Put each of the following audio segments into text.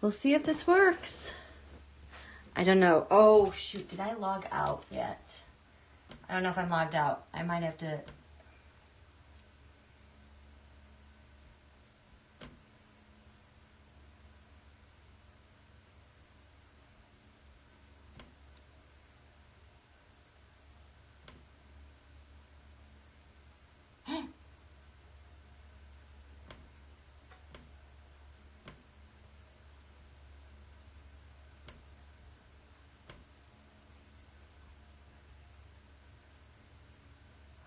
We'll see if this works. I don't know. Oh, shoot. Did I log out yet? I don't know if I'm logged out. I might have to...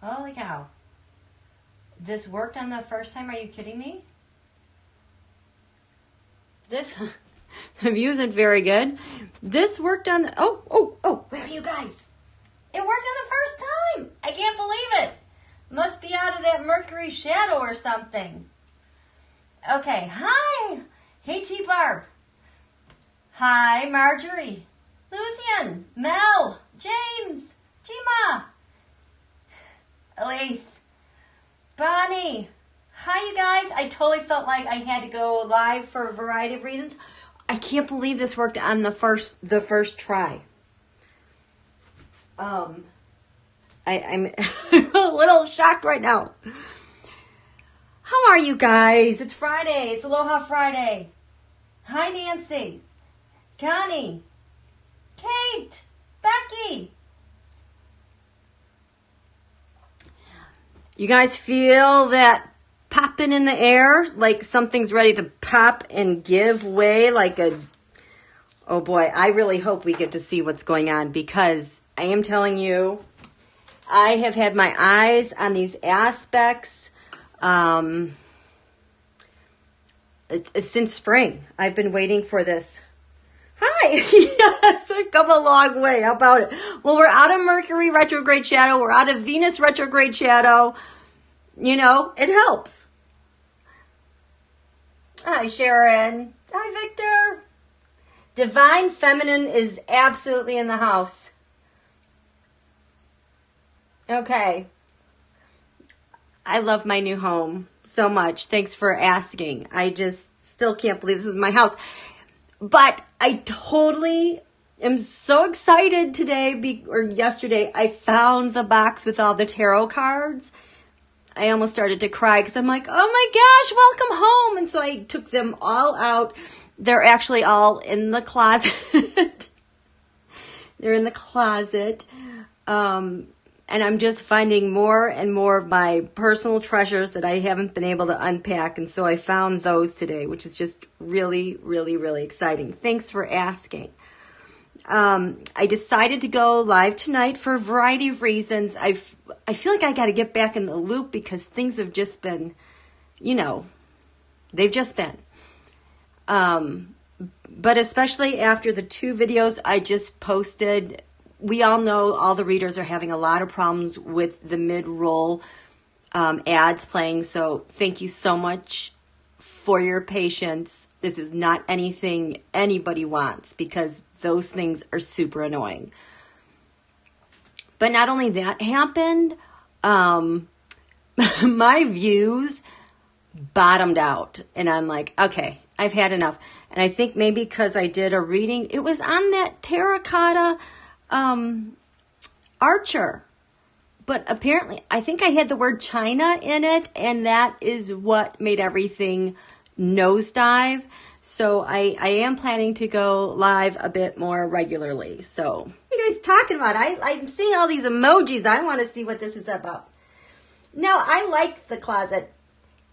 Holy cow. This worked on the first time? Are you kidding me? This, the view isn't very good. This worked on the, oh, where are you guys? It worked on the first time. I can't believe it. Must be out of that Mercury shadow or something. Okay, hi. Hey, T-Barb. Hi, Marjorie. Lucian, Mel, James, Gma. Elise, Bonnie, hi you guys. I totally felt like I had to go live for a variety of reasons. I can't believe this worked on the first try. I'm a little shocked right now. How are you guys? It's Friday. It's Aloha Friday. Hi Nancy, Connie, Kate, Becky. You guys feel that popping in the air? Like something's ready to pop and give way like a... Oh boy, I really hope we get to see what's going on because I am telling you, I have had my eyes on these aspects since spring. I've been waiting for this. Hi! Yes, I've come a long way. How about it? Well, we're out of Mercury retrograde shadow. We're out of Venus retrograde shadow. You know, it helps. Hi, Sharon. Hi, Victor. Divine Feminine is absolutely in the house. Okay. I love my new home so much. Thanks for asking. I just still can't believe this is my house. But I totally am so excited today, or yesterday, I found the box with all the tarot cards. I almost started to cry because I'm like, oh my gosh, welcome home. And so I took them all out. They're actually all in the closet. They're in the closet. And I'm just finding more and more of my personal treasures that I haven't been able to unpack. And so I found those today, which is just really, really, really exciting. Thanks for asking. I decided to go live tonight for a variety of reasons. I feel like I got to get back in the loop because things have just been, you know, they've just been. But especially after the 2 videos I just posted, we all know all the readers are having a lot of problems with the mid-roll ads playing. So thank you so much for your patience. This is not anything anybody wants because those things are super annoying. But not only that happened, my views bottomed out. And I'm like, okay, I've had enough. And I think maybe because I did a reading, it was on that terracotta Archer. But apparently, I think I had the word China in it, and that is what made everything nosedive. So I am planning to go live a bit more regularly. So, what are you guys talking about? I'm seeing all these emojis. I want to see what this is about. No, I like the closet.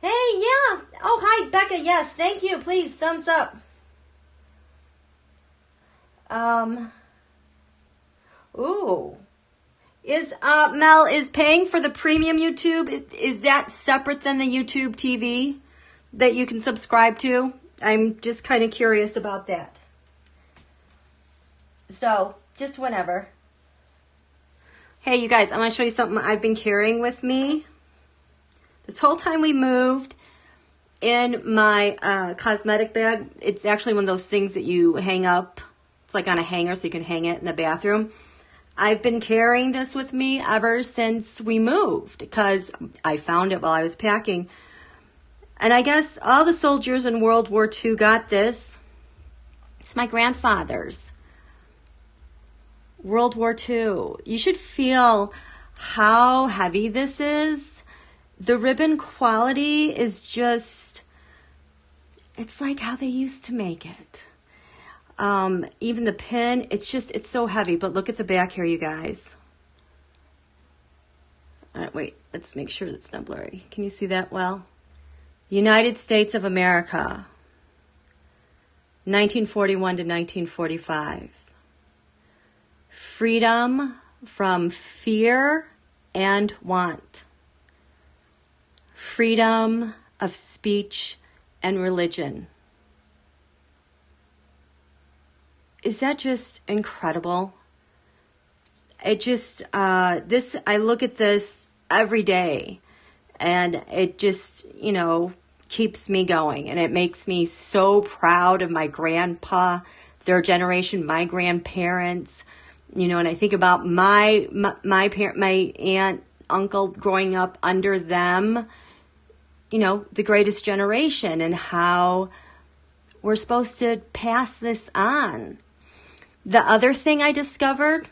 Hey, yeah. Oh, hi, Becca. Yes, thank you. Please, thumbs up. Ooh. Is Mel is paying for the premium YouTube? Is that separate than the YouTube TV that you can subscribe to? I'm just kind of curious about that. So, just whenever. Hey, you guys, I'm going to show you something I've been carrying with me. This whole time we moved in my cosmetic bag. It's actually one of those things that you hang up. It's like on a hanger so you can hang it in the bathroom. I've been carrying this with me ever since we moved because I found it while I was packing. And I guess all the soldiers in World War II got this. It's my grandfather's. World War II. You should feel how heavy this is. The ribbon quality is just, it's like how they used to make it. Even the pin, it's so heavy. But look at the back here, you guys. Wait, let's make sure that's not blurry. Can you see that well? United States of America, 1941 to 1945. Freedom from fear and want. Freedom of speech and religion. Is that just incredible? It just, I look at this every day and it just, keeps me going. And it makes me so proud of my grandpa, their generation, my grandparents, and I think about my aunt, uncle growing up under them, the greatest generation, and how we're supposed to pass this on. The other thing I discovered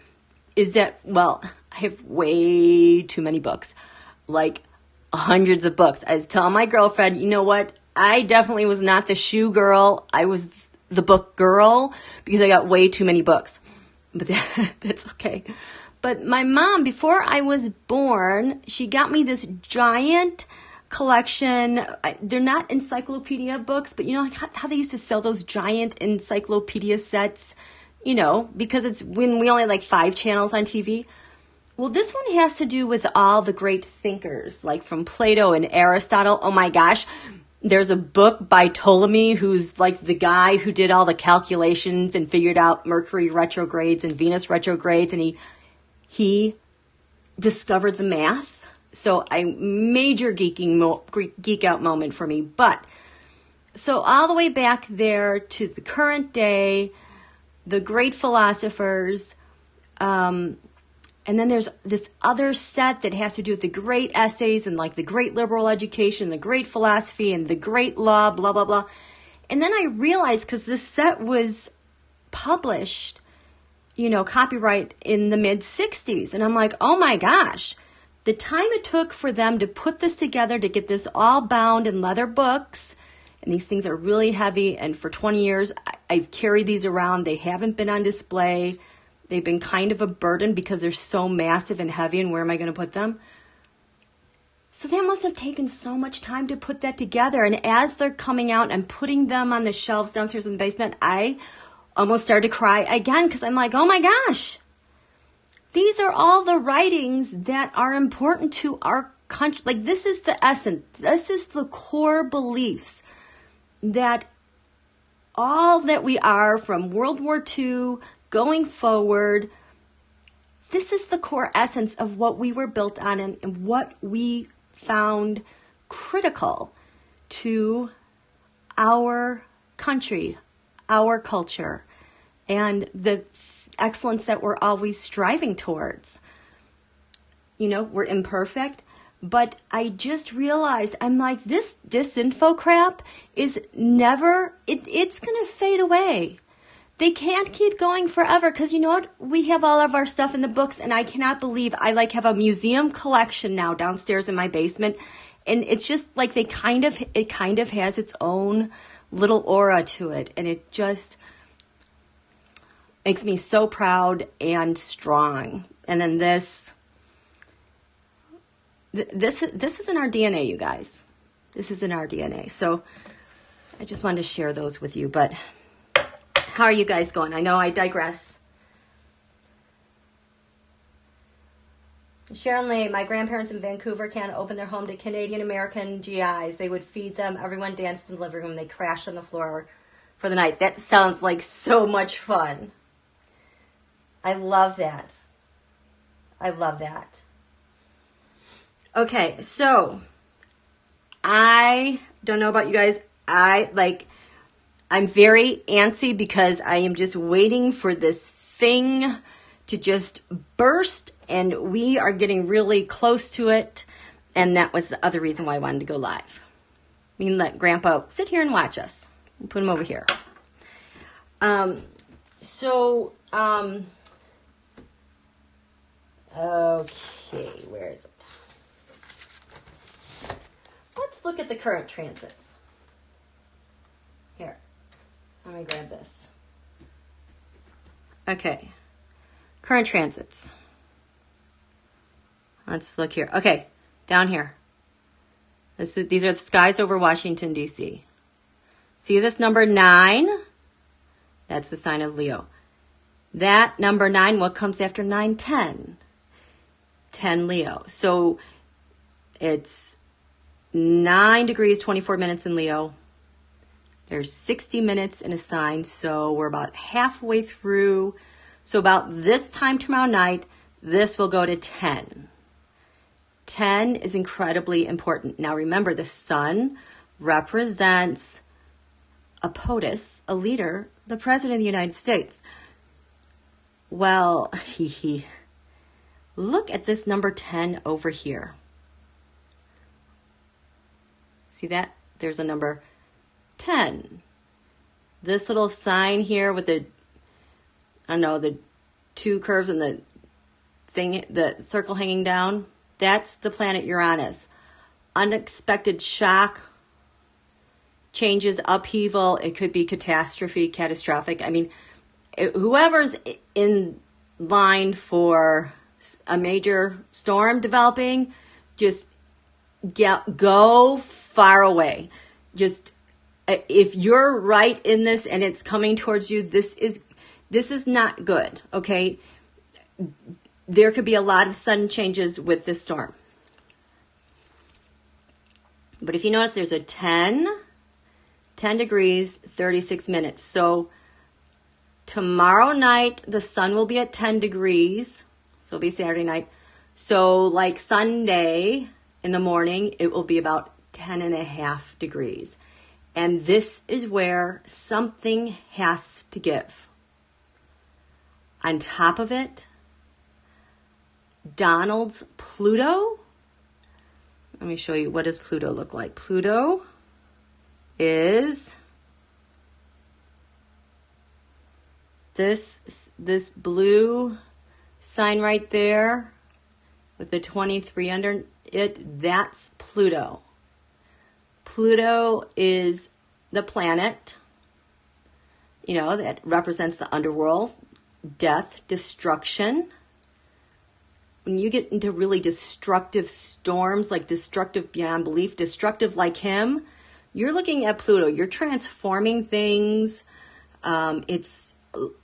is that, I have way too many books, like hundreds of books. I was telling my girlfriend, you know what? I definitely was not the shoe girl. I was the book girl because I got way too many books. But that's okay. But my mom, before I was born, she got me this giant collection. They're not encyclopedia books, but like how they used to sell those giant encyclopedia sets, because it's when we only had like 5 channels on TV. Well, this one has to do with all the great thinkers, like from Plato and Aristotle. Oh my gosh. There's a book by Ptolemy, who's like the guy who did all the calculations and figured out Mercury retrogrades and Venus retrogrades, and he discovered the math. So a major geek out moment for me. But so all the way back there to the current day, the great philosophers, and then there's this other set that has to do with the great essays and like the great liberal education, the great philosophy, and the great law, blah, blah, blah. And then I realized, because this set was published, copyright in the mid-60s. And I'm like, oh my gosh, the time it took for them to put this together, to get this all bound in leather books, and these things are really heavy. And for 20 years, I've carried these around. They haven't been on display. They've been kind of a burden because they're so massive and heavy, and where am I going to put them? So that must have taken so much time to put that together. And as they're coming out and putting them on the shelves downstairs in the basement, I almost started to cry again because I'm like, oh my gosh, these are all the writings that are important to our country. Like, this is the essence. This is the core beliefs that all that we are from World War II going forward. This is the core essence of what we were built on and what we found critical to our country, our culture, and the excellence that we're always striving towards. We're imperfect, but I just realized, I'm like, this disinfo crap is never, it's going to fade away. They can't keep going forever because you know what? We have all of our stuff in the books, and I cannot believe I have a museum collection now downstairs in my basement, and it's just like it kind of has its own little aura to it, and it just makes me so proud and strong. And then this is in our DNA, you guys. This is in our DNA. So I just wanted to share those with you, but how are you guys going? I know I digress. Sharon Lee, my grandparents in Vancouver can't open their home to Canadian American GIs. They would feed them. Everyone danced in the living room. They crashed on the floor for the night. That sounds like so much fun. I love that. I love that. Okay, so I don't know about you guys. I'm very antsy because I am just waiting for this thing to just burst, and we are getting really close to it. And that was the other reason why I wanted to go live. We can let Grandpa sit here and watch us. We'll put him over here. Okay, where is it? Let's look at the current transits. Here, let me grab this. Okay, current transits. Let's look here. Okay, down here. These are the skies over Washington, D.C. See this number 9? That's the sign of Leo. That number 9, what comes after 9? 10. 10 Leo. So it's 9 degrees, 24 minutes in Leo. There's 60 minutes in a sign, so we're about halfway through. So about this time tomorrow night, this will go to 10. 10 is incredibly important. Now remember, the sun represents a POTUS, a leader, the President of the United States. Well, look at this number 10 over here. See that? There's a number 10. This little sign here with the, I don't know, the two curves and the thing, the circle hanging down, that's the planet Uranus. Unexpected shock, changes, upheaval. It could be catastrophe, catastrophic. I mean, whoever's in line for a major storm developing, just go far away. Just, if you're right in this and it's coming towards you, this is not good, okay? There could be a lot of sudden changes with this storm. But if you notice, there's a 10 degrees, 36 minutes. So tomorrow night, the sun will be at 10 degrees. So it'll be Saturday night. So like Sunday in the morning, it will be about 10.5 degrees. And this is where something has to give. On top of it, Donald's Pluto. Let me show you, what does Pluto look like? Pluto is this blue sign right there with the 23 under it. That's Pluto. Pluto is the planet, you know, that represents the underworld, death, destruction. When you get into really destructive storms, like destructive beyond belief, destructive like him, you're looking at Pluto. You're transforming things. It's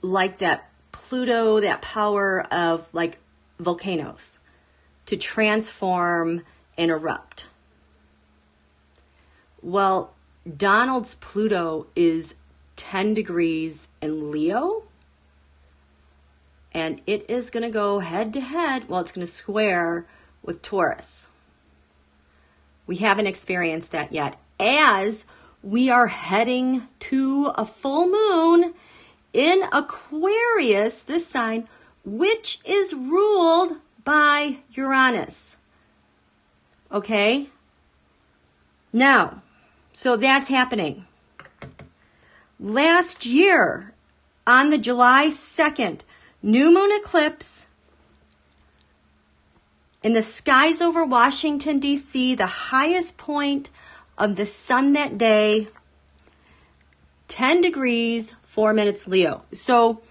like that Pluto, that power of like volcanoes to transform and erupt. Well, Donald's Pluto is 10 degrees in Leo. And it is going to go head to head. Well, it's going to square with Taurus. We haven't experienced that yet, as we are heading to a full moon in Aquarius, this sign, which is ruled by Uranus. Okay? Now, so that's happening. Last year, on the July 2nd, new moon eclipse in the skies over Washington, D.C., the highest point of the sun that day, 10 degrees, 4 minutes Leo. So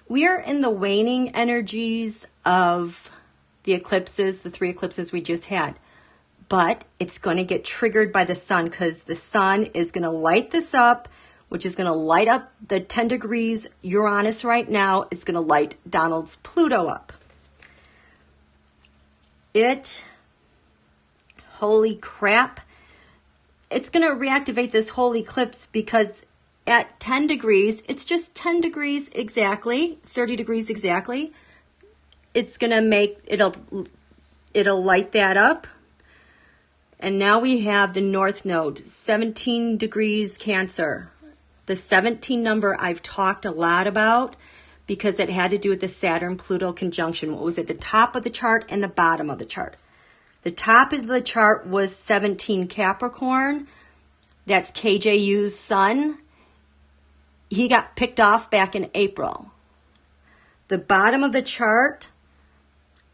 we are in the waning energies of the eclipses, the 3 eclipses we just had. But it's going to get triggered by the sun, because the sun is going to light this up, which is going to light up the 10 degrees Uranus right now. It's going to light Donald's Pluto up. Holy crap. It's going to reactivate this whole eclipse, because at 10 degrees, it's just 10 degrees exactly, 30 degrees exactly. It's going to make, it'll light that up. And now we have the North Node, 17 degrees Cancer. The 17 number I've talked a lot about, because it had to do with the Saturn Pluto Conjunction. What was at the top of the chart and the bottom of the chart? The top of the chart was 17 Capricorn. That's KJU's sun. he got picked off back in April. The bottom of the chart,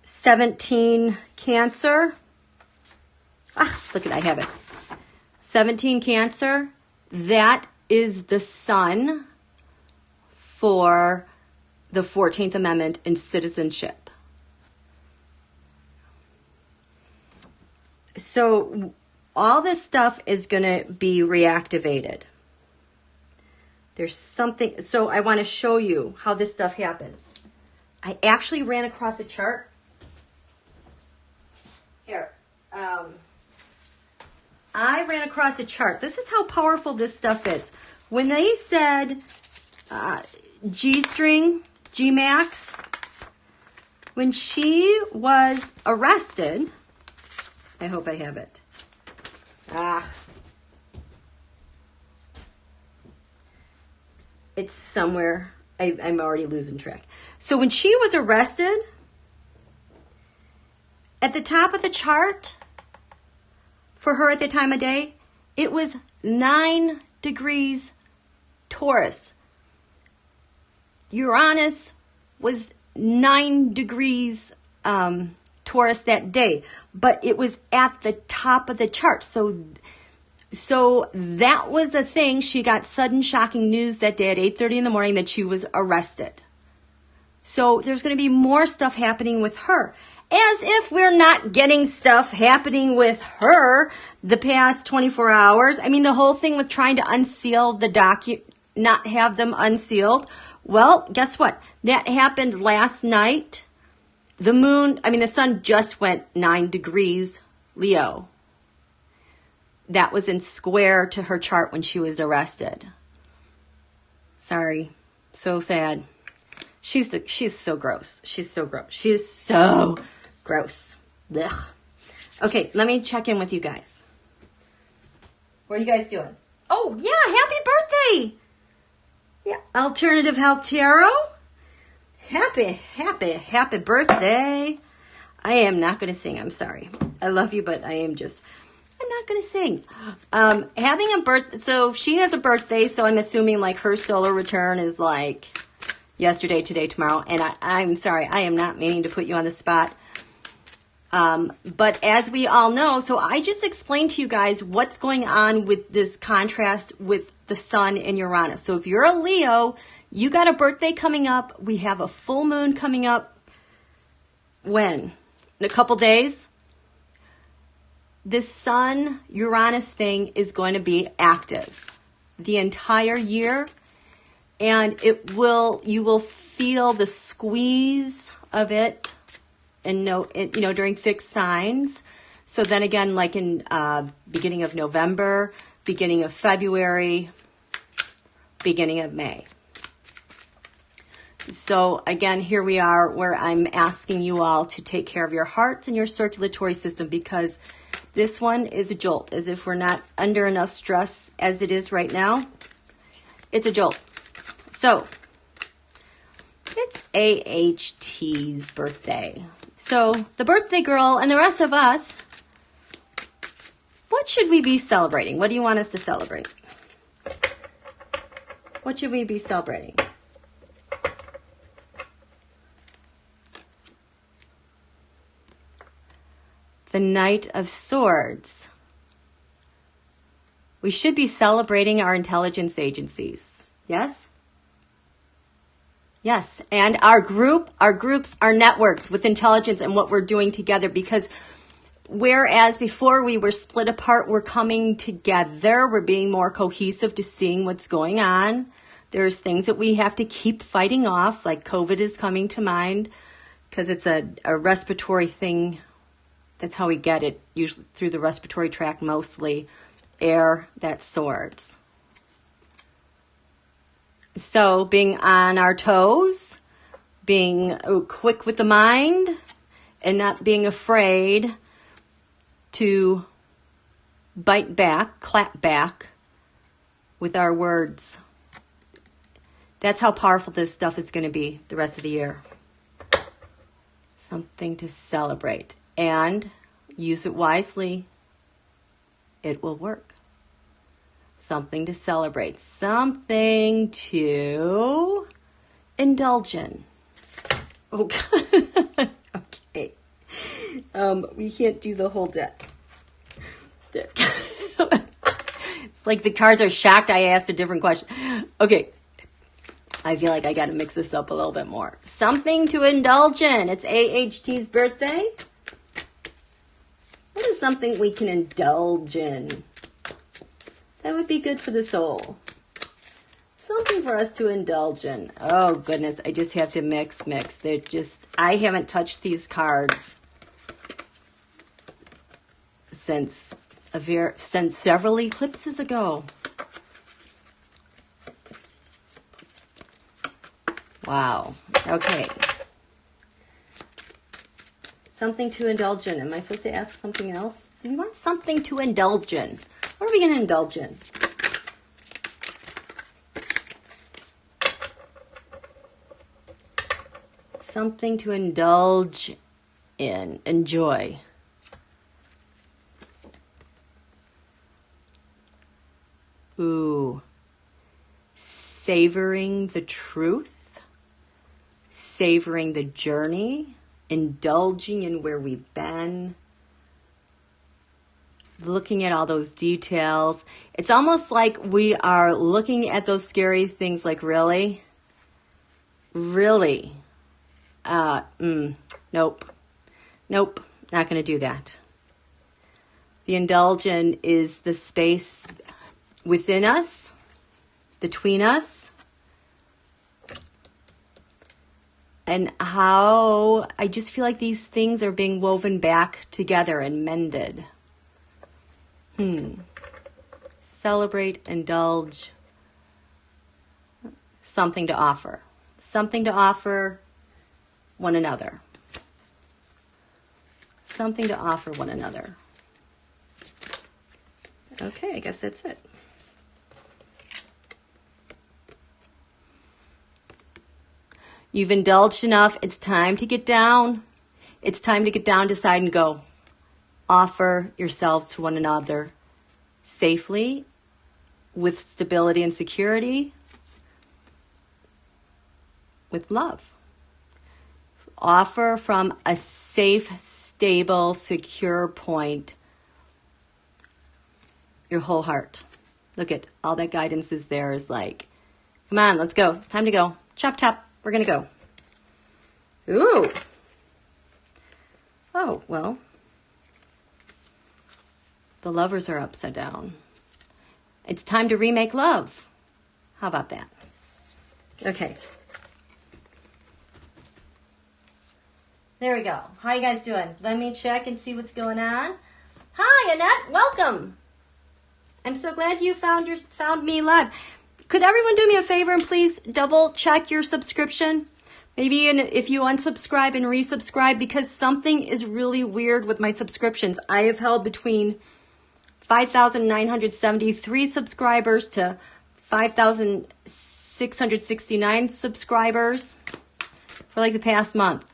17 Cancer. Look at, I have it. 17 Cancer, that is the sun for the 14th Amendment and citizenship. So all this stuff is going to be reactivated. There's something, so I want to show you how this stuff happens. I actually ran across a chart. Here. I ran across a chart. This is how powerful this stuff is. When they said G-string, GMax, when she was arrested, I hope I have it. It's somewhere. I'm already losing track. So when she was arrested, at the top of the chart, for her at the time of day, it was 9 degrees Taurus. Uranus was 9 degrees Taurus that day, but it was at the top of the chart. So that was the thing. She got sudden shocking news that day at 8:30 in the morning that she was arrested. So there's going to be more stuff happening with her. As if we're not getting stuff happening with her the past 24 hours. I mean, the whole thing with trying to unseal the not have them unsealed. Well, guess what? That happened last night. The sun just went 9 degrees Leo. That was in square to her chart when she was arrested. Sorry. So sad. She's so gross. She's so gross. She is so gross. Ugh. Okay, let me check in with you guys. What are you guys doing? Oh, yeah, happy birthday. Yeah, Alternative Health Tarot. Happy birthday. I am not going to sing. I'm sorry. I love you, but I'm not going to sing. Having a birthday, so she has a birthday, so I'm assuming like her solar return is like yesterday, today, tomorrow. And I'm sorry, I am not meaning to put you on the spot. But as we all know, so I just explained to you guys what's going on with this contrast with the sun and Uranus. So if you're a Leo, you got a birthday coming up. We have a full moon coming up. When? In a couple days. This sun-Uranus thing is going to be active the entire year. And you will feel the squeeze of it and during fixed signs. So then again, like in beginning of November, beginning of February, beginning of May. So again, here we are where I'm asking you all to take care of your hearts and your circulatory system, because this one is a jolt. As if we're not under enough stress as it is right now. It's a jolt. So it's AHT's birthday. So the birthday girl and the rest of us, what should we be celebrating? What do you want us to celebrate? What should we be celebrating? The Knight of Swords. We should be celebrating our intelligence agencies. Yes? Yes. And our groups, our networks with intelligence and what we're doing together, because whereas before we were split apart, we're coming together. We're being more cohesive to seeing what's going on. There's things that we have to keep fighting off, like COVID is coming to mind, because it's a respiratory thing. That's how we get it, usually through the respiratory tract, mostly air, that's swords. So being on our toes, being quick with the mind, and not being afraid to bite back, clap back with our words. That's how powerful this stuff is going to be the rest of the year. Something to celebrate. And use it wisely. It will work. something to celebrate, something to indulge in. Oh, God. Okay. We can't do the whole deck. It's like the cards are shocked I asked a different question. Okay. I feel like I got to mix this up a little bit more. Something to indulge in. It's AHT's birthday. What is something we can indulge in? That would be good for the soul. Something for us to indulge in. Oh, goodness. I just have to mix. They're just, I haven't touched these cards since several eclipses ago. Wow. Okay. Something to indulge in. Am I supposed to ask something else? We want something to indulge in. What are we going to indulge in? Something to indulge in. Enjoy. Ooh. Savoring the truth. Savoring the journey. Indulging in where we've been. Looking at all those details. It's almost like we are looking at those scary things like, really? Really? Nope. Not going to do that. The indulgent is the space within us, between us, and how I just feel like these things are being woven back together and mended. Celebrate, indulge, something to offer. Something to offer one another. Something to offer one another. Okay, I guess that's it. You've indulged enough. It's time to get down. It's time to get down, decide, and go. Offer yourselves to one another safely, with stability and security, with love. Offer from a safe, stable, secure point your whole heart. Look at all that guidance is there is like, come on, let's go. Time to go. Chop, chop. We're going to go. Ooh. Oh, well. The lovers are upside down. It's time to remake love. How about that? Okay. There we go. How you guys doing? Let me check and see what's going on. Hi, Annette. Welcome. I'm so glad you found me live. Could everyone do me a favor and please double check your subscription? Maybe if you unsubscribe and resubscribe, because something is really weird with my subscriptions. I have held between 5,973 subscribers to 5,669 subscribers for like the past month.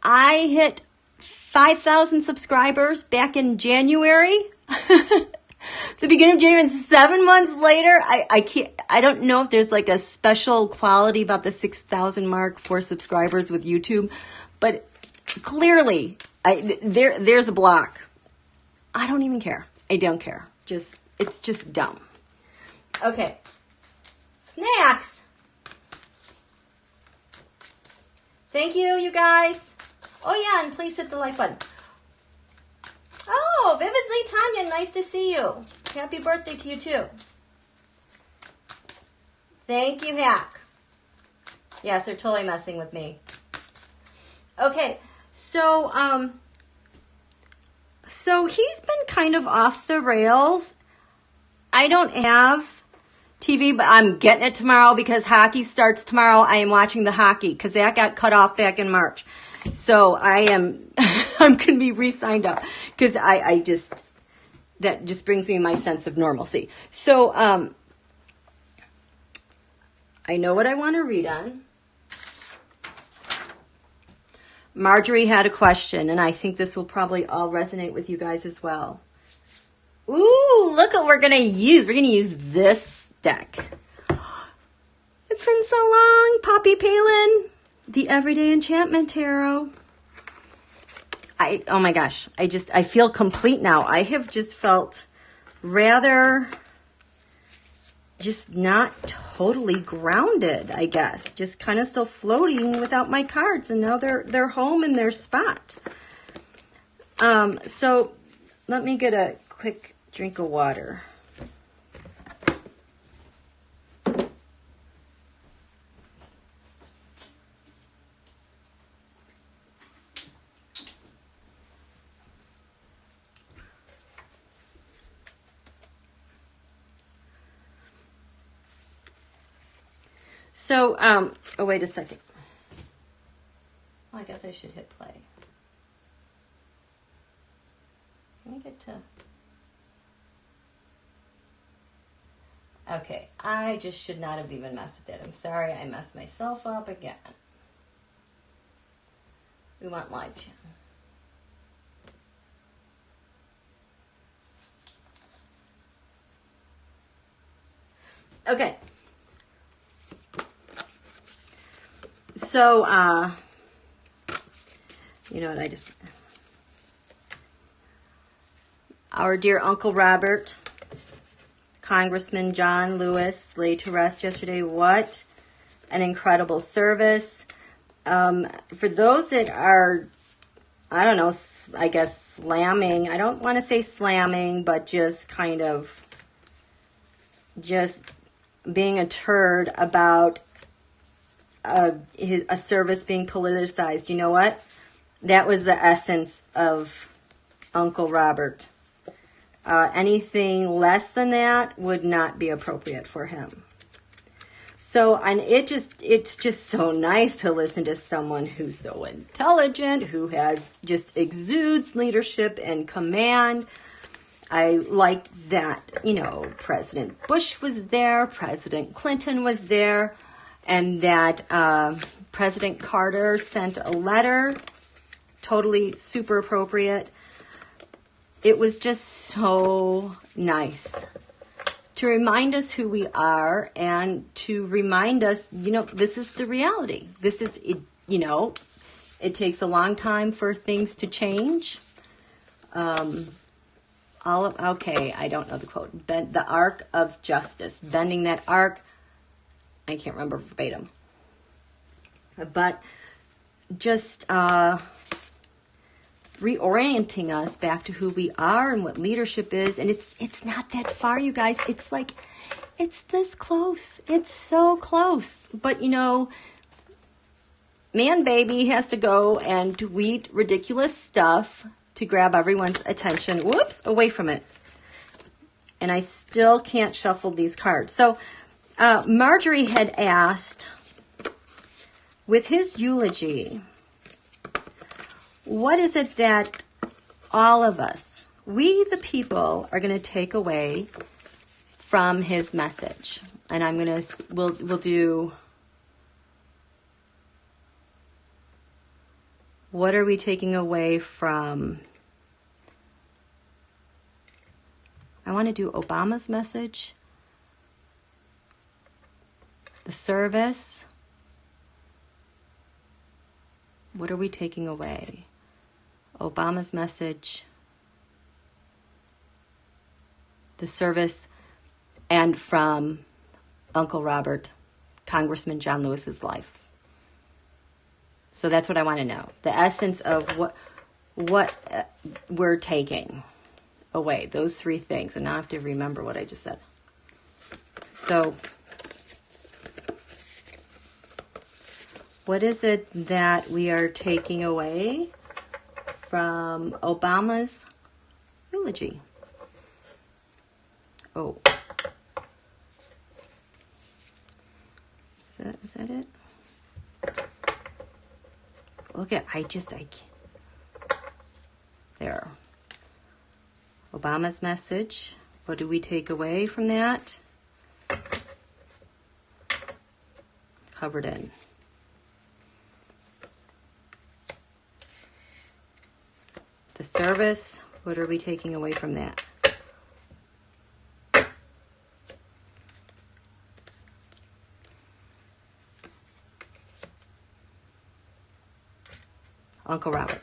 I hit 5,000 subscribers back in January. The beginning of January, and 7 months later, I don't know if there's like a special quality about the 6,000 mark for subscribers with YouTube, but clearly there's a block. I don't even care. I don't care. It's just dumb. Okay. Snacks. Thank you, you guys. Oh yeah, and please hit the like button. Oh, Vividly Tanya, nice to see you. Happy birthday to you too. Thank you, Hack. Yes, they're totally messing with me. Okay, so he's been kind of off the rails. I don't have TV, but I'm getting it tomorrow because hockey starts tomorrow. I am watching the hockey because that got cut off back in March. So I'm going to be re-signed up because that just brings me my sense of normalcy. So I know what I want to read on. Marjorie had a question, and I think this will probably all resonate with you guys as well. Ooh, look what we're going to use. We're going to use this deck. It's been so long, Poppy Palin. The Everyday Enchantment Tarot. Oh my gosh, I feel complete now. I have just felt rather just not totally grounded, I guess. Just kind of still floating without my cards, and now they're home in their spot. So let me get a quick drink of water. So, oh, wait a second. Oh, I guess I should hit play. Can we get to... Okay, I just should not have even messed with that. I'm sorry, I messed myself up again. We want live chat. Okay. So, you know what, our dear Uncle Robert, Congressman John Lewis, laid to rest yesterday. What an incredible service. For those that are, I don't know, I guess slamming, I don't want to say slamming, but just kind of just being a turd about a service being politicized. You know what? That was the essence of Uncle Robert. Anything less than that would not be appropriate for him. So, and it's just so nice to listen to someone who's so intelligent, who has just exudes leadership and command. I liked that, you know, President Bush was there, President Clinton was there, and that President Carter sent a letter, totally super appropriate. It was just so nice to remind us who we are and to remind us, you know, this is the reality. This is, you know, it takes a long time for things to change. Okay, I don't know the quote. The arc of justice, bending that arc. I can't remember verbatim. But just reorienting us back to who we are and what leadership is. And it's not that far, you guys. It's like, it's this close. It's so close. But, you know, man baby has to go and tweet ridiculous stuff to grab everyone's attention. Whoops, away from it. And I still can't shuffle these cards. So Marjorie had asked, with his eulogy, what is it that all of us, we the people, are going to take away from his message? And I'm going to, we'll do, what are we taking away from, I want to do Obama's message, the service. What are we taking away? Obama's message, the service, and from Uncle Robert, Congressman John Lewis's life. So that's what I want to know. The essence of what we're taking away. Those three things. And now I have to remember what I just said. So, what is it that we are taking away from Obama's eulogy? Oh. Is that it? Look at, I can't. There. Obama's message. What do we take away from that? Covered in. The service, what are we taking away from that? Uncle Robert.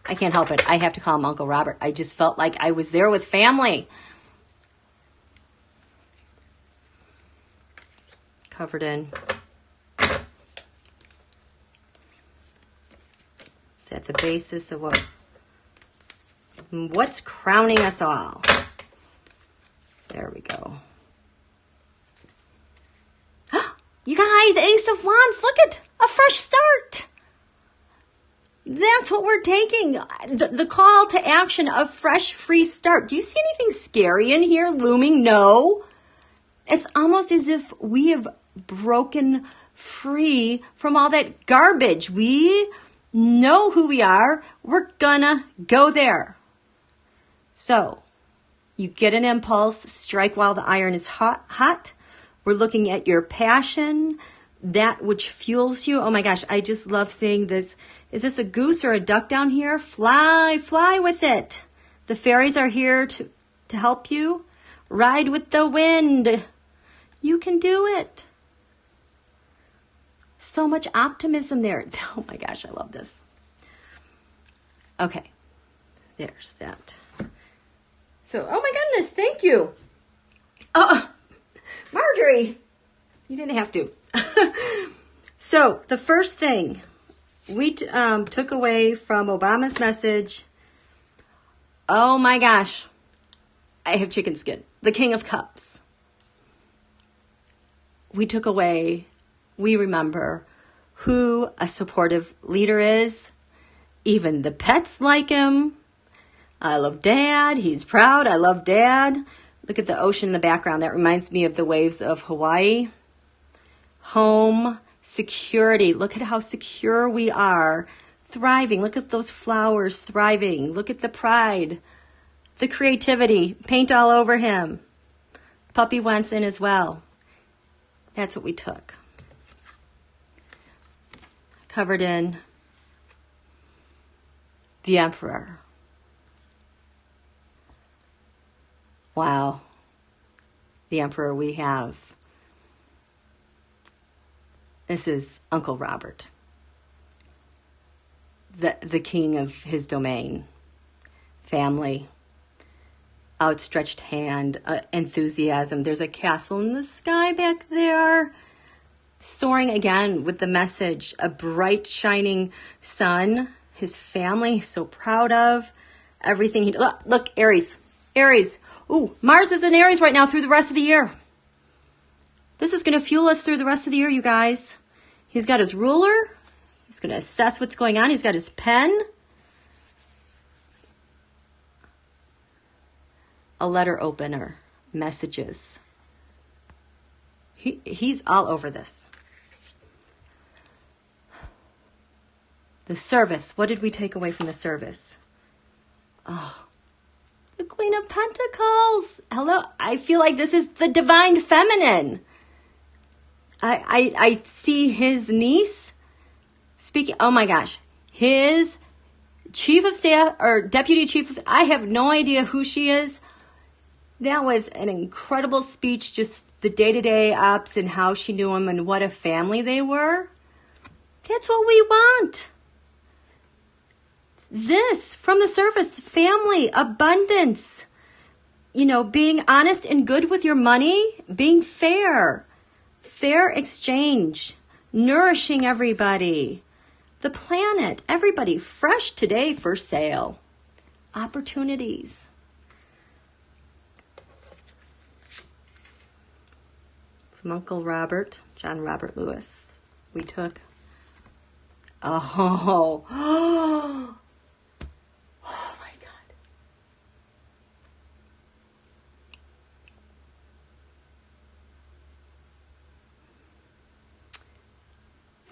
I can't help it. I have to call him Uncle Robert. I just felt like I was there with family. Covered in. It's at the basis of what's crowning us all. There we go. You guys, Ace of Wands, look at a fresh start. That's what we're taking. The call to action of fresh, free start. Do you see anything scary in here looming? No. It's almost as if we have broken free from all that garbage. We know who we are. We're gonna go there. So, you get an impulse, strike while the iron is hot. We're looking at your passion, that which fuels you. Oh my gosh, I just love seeing this. Is this a goose or a duck down here? Fly, fly with it. The fairies are here to help you. Ride with the wind. You can do it. So much optimism there. Oh my gosh, I love this. Okay, there's that. So, oh my goodness, thank you. Oh, Marjorie, you didn't have to. So, the first thing we took away from Obama's message, oh my gosh, I have chicken skin, the King of Cups. We took away, we remember who a supportive leader is. Even the pets like him. I love Dad. He's proud. I love Dad. Look at the ocean in the background. That reminds me of the waves of Hawaii. Home, security. Look at how secure we are. Thriving. Look at those flowers thriving. Look at the pride. The creativity. Paint all over him. Puppy wants in as well. That's what we took. Covered in the Emperor. Wow. The Emperor we have. This is Uncle Robert. The king of his domain. Family. Outstretched hand. Enthusiasm. There's a castle in the sky back there. Soaring again with the message. A bright shining sun. His family he's so proud of. Everything he... Look, Aries. Aries. Ooh, Mars is in Aries right now through the rest of the year. This is going to fuel us through the rest of the year, you guys. He's got his ruler. He's going to assess what's going on. He's got his pen. A letter opener. Messages. He's all over this. The service. What did we take away from the service? Oh, the Queen of Pentacles. Hello. I feel like this is the divine feminine. I see his niece speaking. Oh my gosh. His chief of staff or deputy chief of, I have no idea who she is. That was an incredible speech. Just the day-to-day ops and how she knew him and what a family they were. That's what we want. This, from the surface, family, abundance, being honest and good with your money, being fair exchange, nourishing everybody, the planet, everybody, fresh today for sale, opportunities. From Uncle Robert, John Robert Lewis, we took, oh,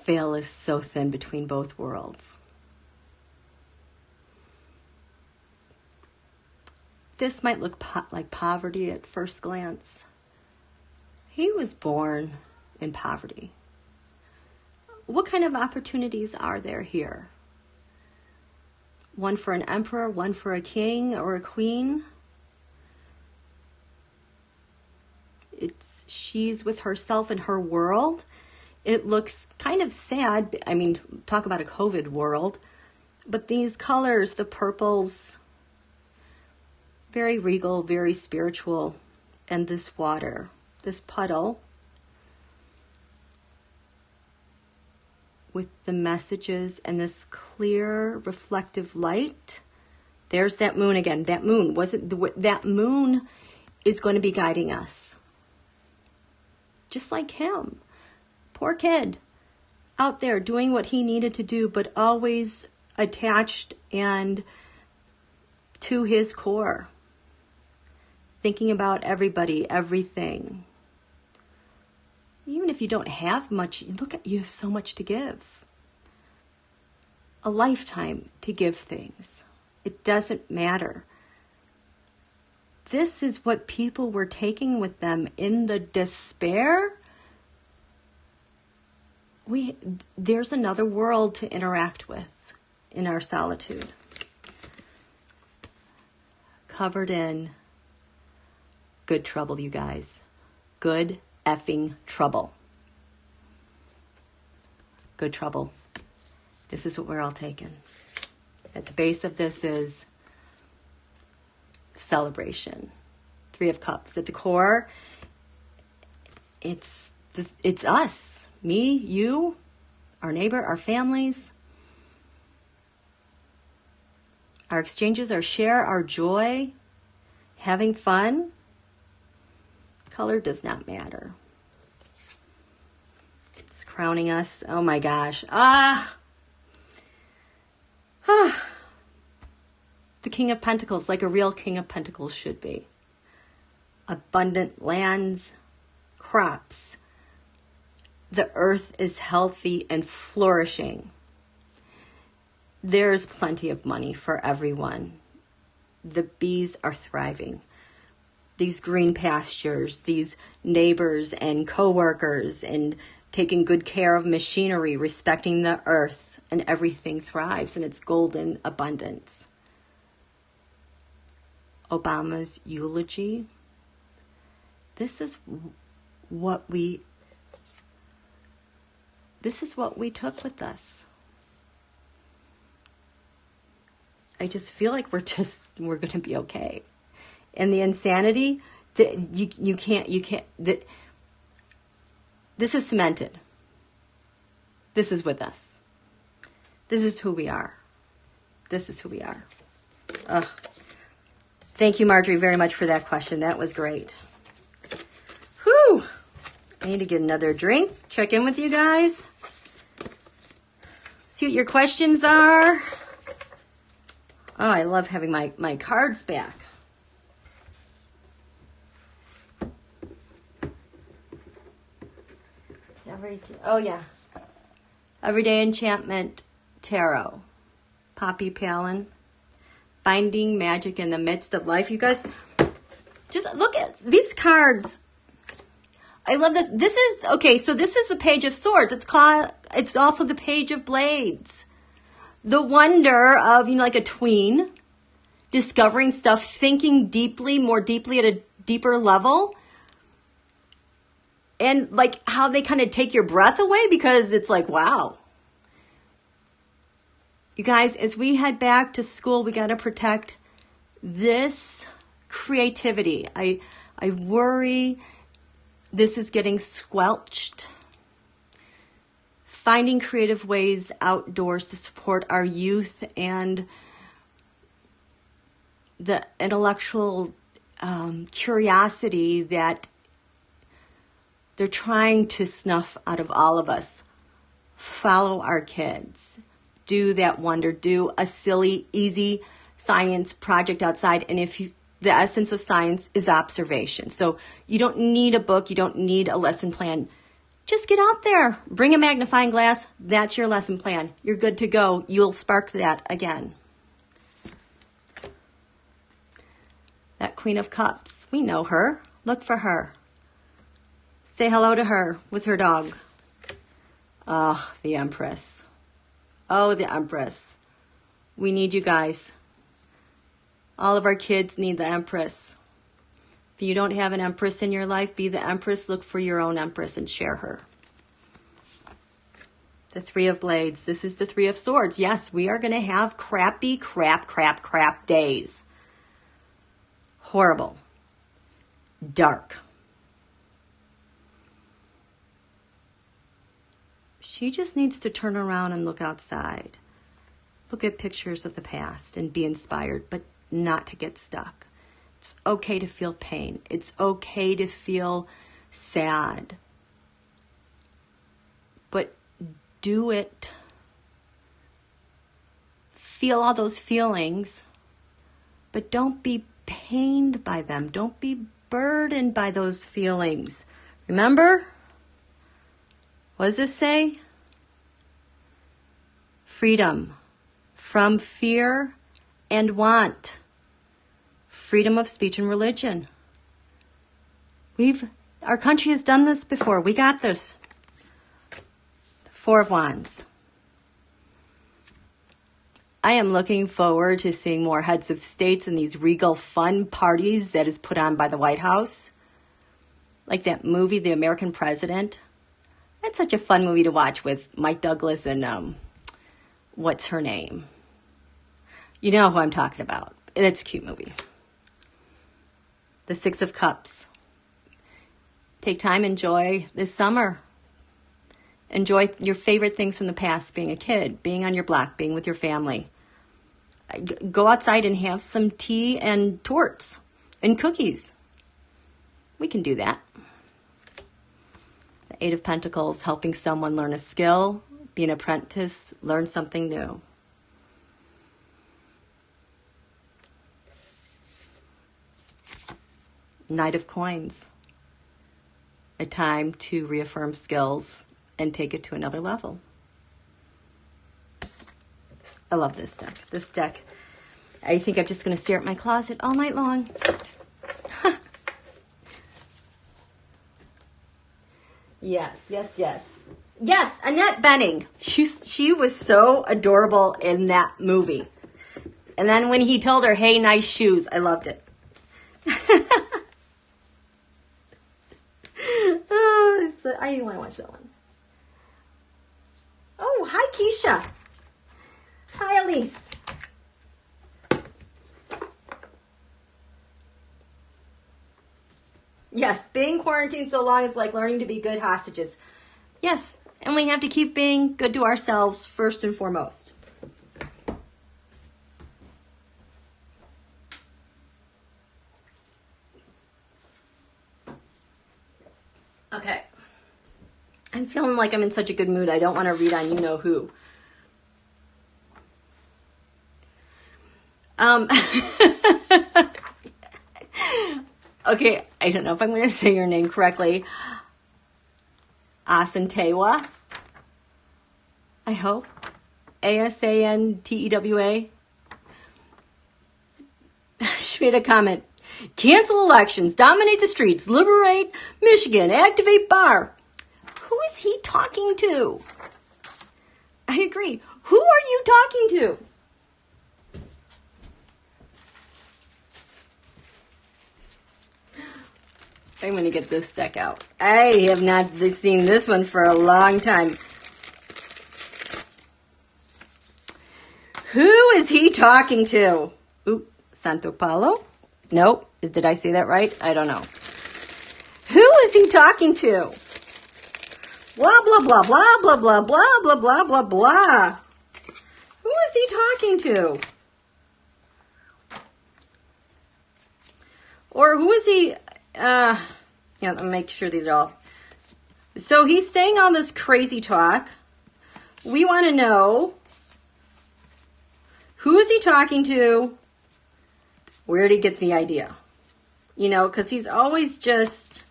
veil is so thin between both worlds. This might look like poverty at first glance. He was born in poverty. What kind of opportunities are there here? One for an emperor, one for a king or a queen. She's with herself and her world. It looks kind of sad. I mean, talk about a COVID world. But these colors, the purples, very regal, very spiritual. And this water, this puddle, with the messages and this clear, reflective light. There's that moon again. That moon that moon is going to be guiding us. Just like him. Poor kid. Out there doing what he needed to do, but always attached and to his core. Thinking about everybody, everything. Even if you don't have much, you have so much to give. A lifetime to give things. It doesn't matter. This is what people were taking with them in the despair. There's another world to interact with in our solitude. Covered in good trouble, you guys. Good effing trouble. Good trouble. This is what we're all taking. At the base of this is celebration. 3 of Cups. At the core, it's us. Me, you, our neighbor, our families. Our exchanges, our share, our joy. Having fun. Color does not matter. It's crowning us. Oh my gosh. The King of Pentacles, like a real King of Pentacles should be. Abundant lands, crops. The earth is healthy and flourishing. There's plenty of money for everyone. The bees are thriving. These green pastures, these neighbors and co-workers, and taking good care of machinery, respecting the earth, and everything thrives in its golden abundance. Obama's eulogy. This is what we took with us. I just feel like we're going to be okay. And the insanity, you can't, this is cemented. This is with us. This is who we are. This is who we are. Ugh. Thank you, Marjorie, very much for that question. That was great. Whew. I need to get another drink. Check in with you guys. See what your questions are. Oh, I love having my cards back. Oh, yeah. Everyday Enchantment Tarot. Poppy Palin. Finding magic in the midst of life. You guys, just look at these cards. I love this. This is, okay, so this is the Page of Swords. It's also the Page of Blades. The wonder of, like a tween, discovering stuff, thinking deeply, more deeply at a deeper level. And like how they kind of take your breath away because it's like, wow. You guys, as we head back to school, we got to protect this creativity. I worry this is getting squelched. Finding creative ways outdoors to support our youth and the intellectual curiosity that they're trying to snuff out of all of us. Follow our kids. Do that wonder. Do a silly, easy science project outside. And the essence of science is observation. So you don't need a book. You don't need a lesson plan. Just get out there. Bring a magnifying glass. That's your lesson plan. You're good to go. You'll spark that again. That Queen of Cups. We know her. Look for her. Say hello to her with her dog. Oh, the Empress. Oh, the Empress. We need you guys. All of our kids need the Empress. If you don't have an Empress in your life, be the Empress. Look for your own Empress and share her. The Three of Blades. This is the Three of Swords. Yes, we are going to have crappy, crap days. Horrible. Dark. She just needs to turn around and look outside. Look at pictures of the past and be inspired, but not to get stuck. It's okay to feel pain. It's okay to feel sad. But do it. Feel all those feelings, but don't be pained by them. Don't be burdened by those feelings. Remember? What does this say? Freedom from fear and want. Freedom of speech and religion. Our country has done this before. We got this. Four of Wands. I am looking forward to seeing more heads of states in these regal fun parties that is put on by the White House. Like that movie, The American President. That's such a fun movie to watch with Mike Douglas and, what's her name? You know who I'm talking about. And it's a cute movie. The Six of Cups. Take time, enjoy this summer. Enjoy your favorite things from the past, being a kid, being on your block, being with your family. Go outside and have some tea and torts and cookies. We can do that. The Eight of Pentacles, helping someone learn a skill, be an apprentice, learn something new. Knight of Coins. A time to reaffirm skills and take it to another level. I love this deck. This deck, I think I'm just going to stare at my closet all night long. Yes. Yes, Annette Bening. She was so adorable in that movie. And then when he told her, hey, nice shoes, I loved it. I didn't want to watch that one. Oh, hi, Keisha. Hi, Elise. Yes, being quarantined so long is like learning to be good hostages. Yes, and we have to keep being good to ourselves first and foremost. Okay. I'm feeling like I'm in such a good mood. I don't want to read on you-know-who. Okay, I don't know if I'm going to say your name correctly. AsantewAAAs. I hope. AsantewAAAs. She made a comment. Cancel elections, dominate the streets, liberate Michigan, activate bar. Who is he talking to? I agree. Who are you talking to? I'm going to get this deck out. I have not seen this one for a long time. Who is he talking to? Ooh, Santo Paulo? Nope. Did I say that right? I don't know. Who is he talking to? Blah, blah, blah, blah, blah, blah, blah, blah, blah, blah, blah. Who is he talking to? Or who is he... let me make sure these are all... So he's saying all this crazy talk. We want to know... Who is he talking to? Where did he get the idea? You know, because he's always just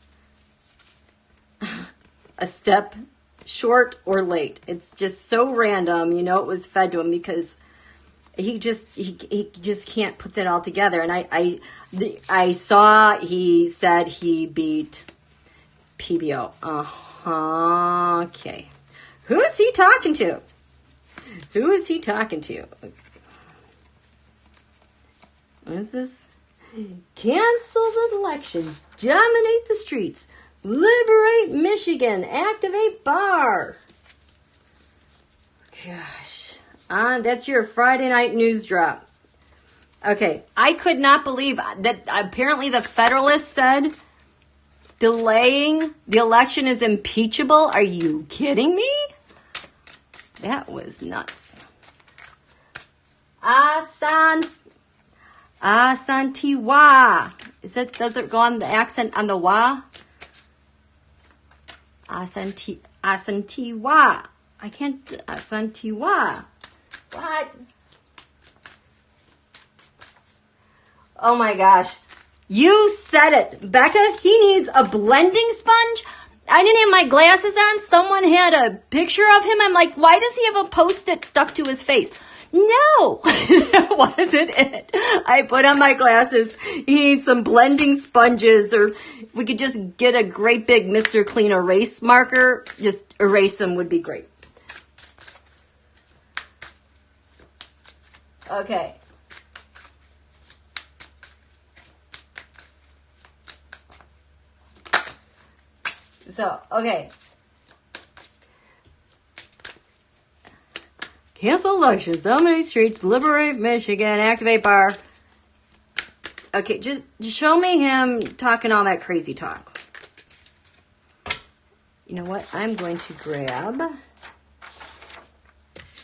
a step short or late. It's just so random. You know, it was fed to him because he just can't put that all together. And I saw he said he beat PBO. Okay. Who is he talking to? Who is he talking to? What is this? Cancel the elections. Dominate the streets. Liberate Michigan. Activate bar. Gosh. That's your Friday night news drop. Okay. I could not believe that apparently the Federalist said delaying the election is impeachable. Are you kidding me? That was nuts. AsantewAAAs. Does it go on the accent on the wa? AsantewAAAs. I can't, AsantewAAAs. What? Oh my gosh. You said it. Becca, he needs a blending sponge. I didn't have my glasses on. Someone had a picture of him. I'm like, why does he have a Post-it stuck to his face? No, that wasn't it. I put on my glasses. He needs some blending sponges, or if we could just get a great big Mr. Clean erase marker, just erase them would be great. Okay. So, okay. Cancel elections, dominate streets, liberate Michigan, activate bar. Okay, just show me him talking all that crazy talk. You know what? I'm going to grab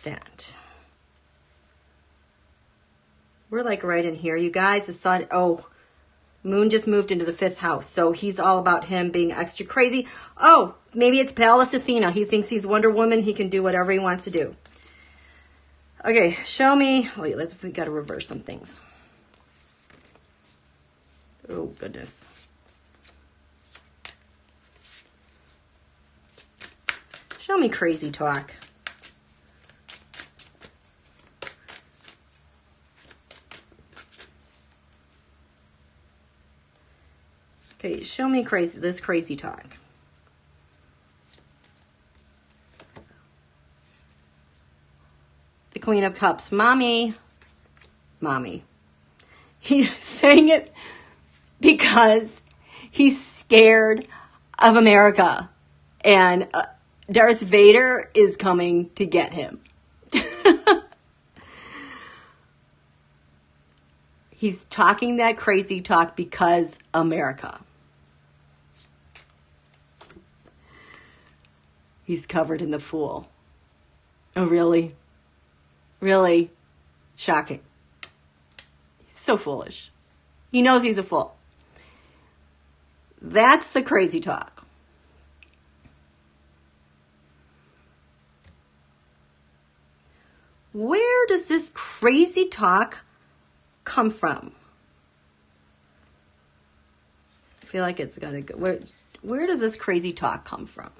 that. We're like right in here, you guys. The sun, Moon just moved into the 5th house, so he's all about him being extra crazy. Oh, maybe it's Pallas Athena. He thinks he's Wonder Woman. He can do whatever he wants to do. Okay, show me. Wait, we got to reverse some things. Oh, goodness. Show me crazy talk. Okay, show me this crazy talk. The Queen of Cups. Mommy. He's saying it because he's scared of America. And Darth Vader is coming to get him. He's talking that crazy talk because America. He's covered in the fool. Oh, really? Really? Shocking. So foolish. He knows he's a fool. That's the crazy talk. Where does this crazy talk come from? I feel like it's gotta go. Where does this crazy talk come from?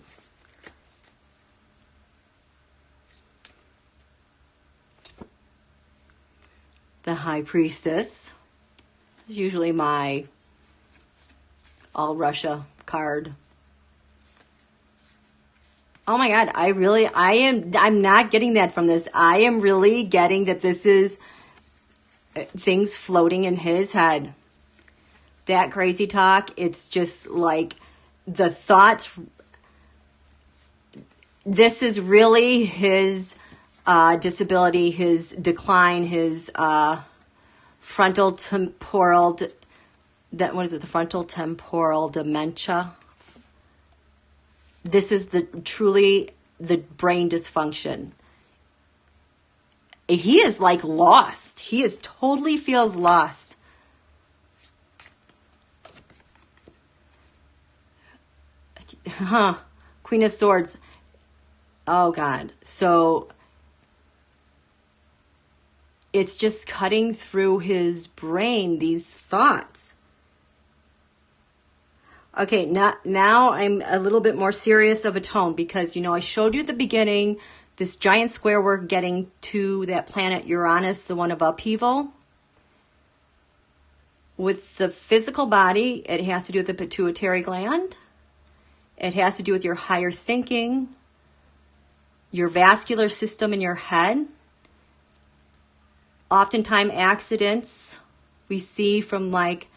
The High Priestess is usually my all Russia card. Oh my God, I'm not getting that from this. I am really getting that this is things floating in his head. That crazy talk, it's just like the thoughts. This is really his disability, his decline, his frontal temporal, the frontal temporal dementia. This is truly the brain dysfunction. He is like lost. He is totally feels lost. Queen of Swords. Oh God. So it's just cutting through his brain, these thoughts. Okay, now I'm a little bit more serious of a tone because, I showed you at the beginning this giant square we're getting to that planet Uranus, the one of upheaval. With the physical body, it has to do with the pituitary gland. It has to do with your higher thinking, your vascular system in your head. Oftentimes accidents we see from like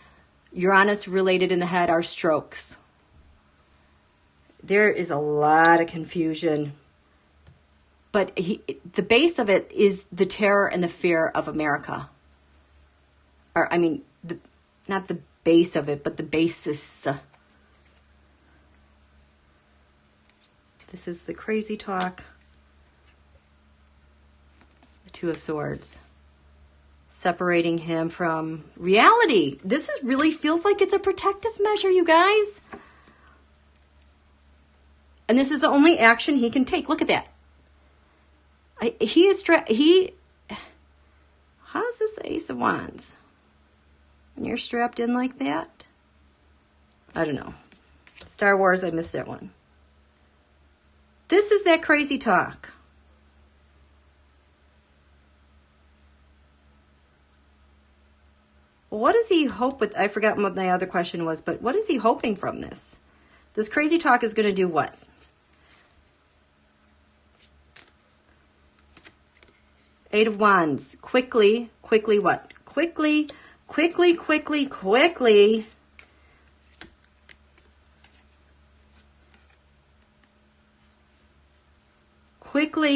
Uranus related in the head are strokes. There is a lot of confusion. But the base of it is the terror and the fear of America. Or, I mean, not the base of it, but the basis. This is the crazy talk. The Two of Swords. Separating him from reality. This really feels like it's a protective measure, you guys. And this is the only action he can take. Look at that. How's this the Ace of Wands? When you're strapped in like that? I don't know. Star Wars, I missed that one. This is that crazy talk. What does he hope with? I forgot what my other question was, but what is he hoping from this? This crazy talk is going to do what? Eight of Wands. Quickly what? Quickly. Quickly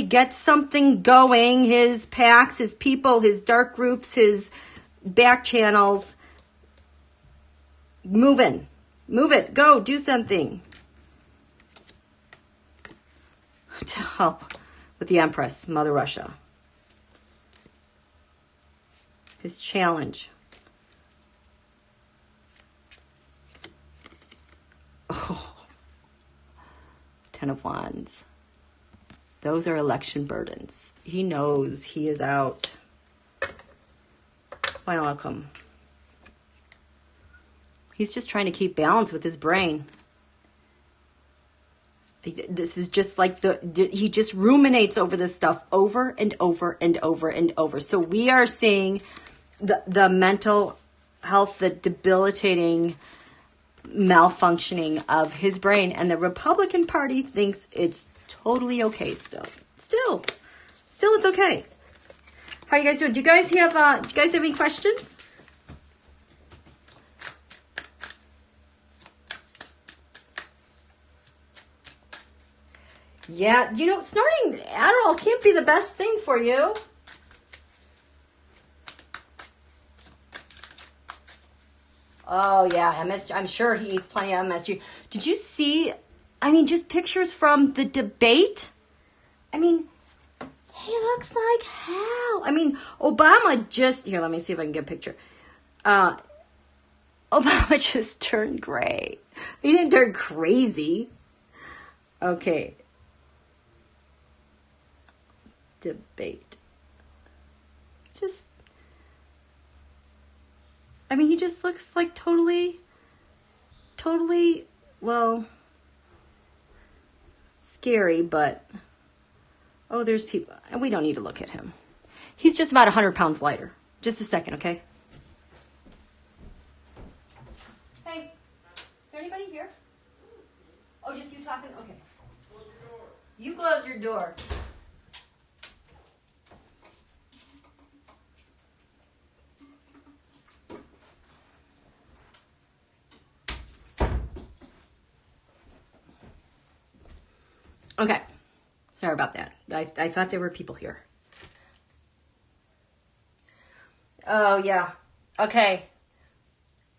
get something going. His packs, his people, his dark groups, his back channels. Move it. Go. Do something. To help with the Empress, Mother Russia. His challenge. Oh. Ten of Wands. Those are election burdens. He knows he is out. Final outcome. He's just trying to keep balance with his brain. This is just like he just ruminates over this stuff over and over and over and over. So we are seeing the mental health, the debilitating malfunctioning of his brain. And the Republican Party thinks it's totally okay still. Still it's okay. How are you guys doing? Do you guys have any questions? Yeah, snorting Adderall can't be the best thing for you. Oh, yeah, I'm sure he eats plenty of MSG. Did you see, just pictures from the debate? He looks like hell. Obama here, let me see if I can get a picture. Obama just turned gray. He didn't turn crazy. Okay. Debate. He just looks like totally, well, scary, but, oh, there's people, and we don't need to look at him. He's just about 100 pounds lighter. Just a second, okay? Hey, is there anybody here? Oh, just you talking? Okay. Close your door. You close your door. Okay. Sorry about that. I thought there were people here. Oh, yeah. Okay.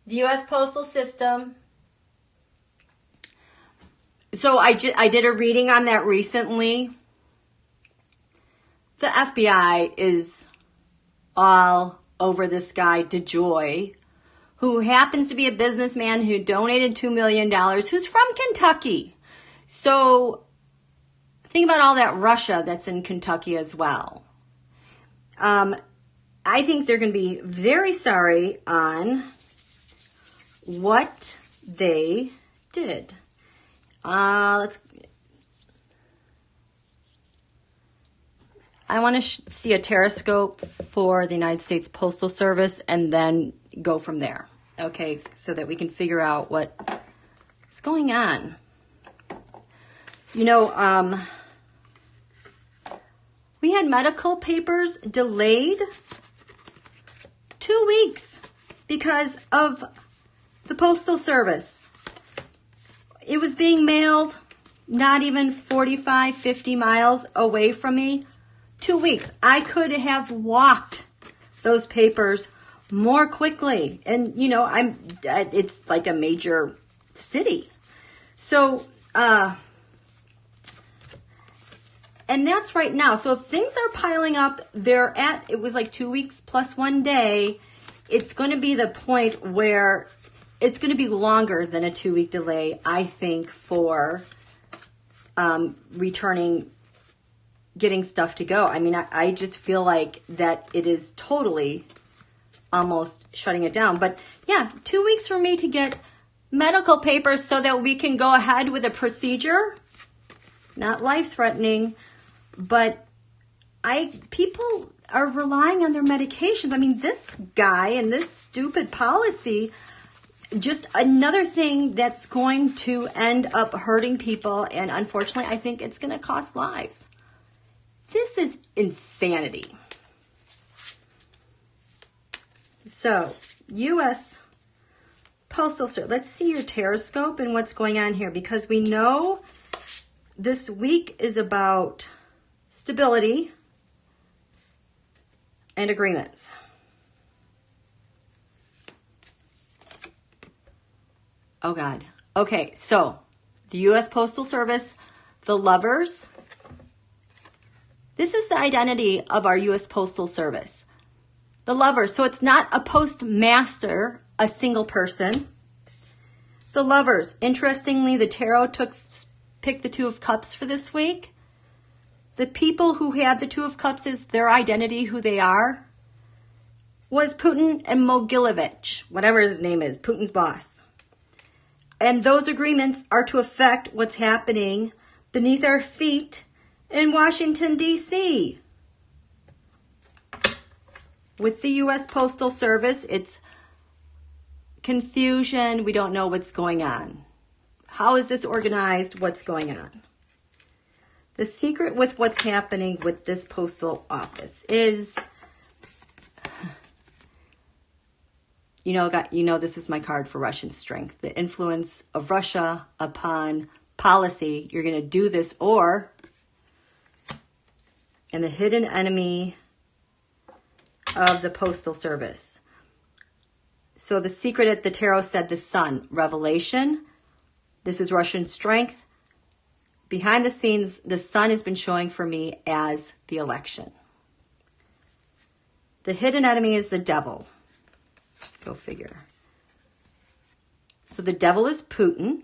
The U.S. Postal System. So I did a reading on that recently. The FBI is all over this guy, DeJoy, who happens to be a businessman who donated $2 million, who's from Kentucky. So think about all that Russia that's in Kentucky as well. I think they're going to be very sorry on what they did. I want to see a teroscope for the United States Postal Service and then go from there. Okay, so that we can figure out what's going on. We had medical papers delayed 2 weeks because of the Postal Service. It was being mailed not even 45, 50 miles away from me. 2 weeks. I could have walked those papers more quickly. And, you know, it's like a major city. So, and that's right now. So if things are piling up, it was like 2 weeks plus 1 day. It's going to be the point where it's going to be longer than a 2-week delay, I think, for returning, getting stuff to go. I mean, I just feel like that it is totally almost shutting it down. But yeah, 2 weeks for me to get medical papers so that we can go ahead with a procedure. Not life-threatening, but people are relying on their medications. I mean, this guy and this stupid policy, just another thing that's going to end up hurting people. And unfortunately, I think it's going to cost lives. This is insanity. So, U.S. Postal Service. Let's see your Teroscope and what's going on here, because we know this week is about stability and agreements. Oh, God. Okay, so the U.S. Postal Service, the Lovers. This is the identity of our U.S. Postal Service. The Lovers. So it's not a postmaster, a single person. The Lovers. Interestingly, the tarot picked the Two of Cups for this week. The people who had the Two of Cups as their identity, who they are, was Putin and Mogilevich, whatever his name is, Putin's boss. And those agreements are to affect what's happening beneath our feet in Washington, D.C. With the U.S. Postal Service, it's confusion. We don't know what's going on. How is this organized? What's going on? The secret with what's happening with this postal office is, you know, this is my card for Russian strength. The influence of Russia upon policy. You're going to do this, and the hidden enemy of the Postal Service. So the secret at the tarot said the sun. Revelation. This is Russian strength. Behind the scenes, the sun has been showing for me as the election. The hidden enemy is the devil. Go figure. So the devil is Putin.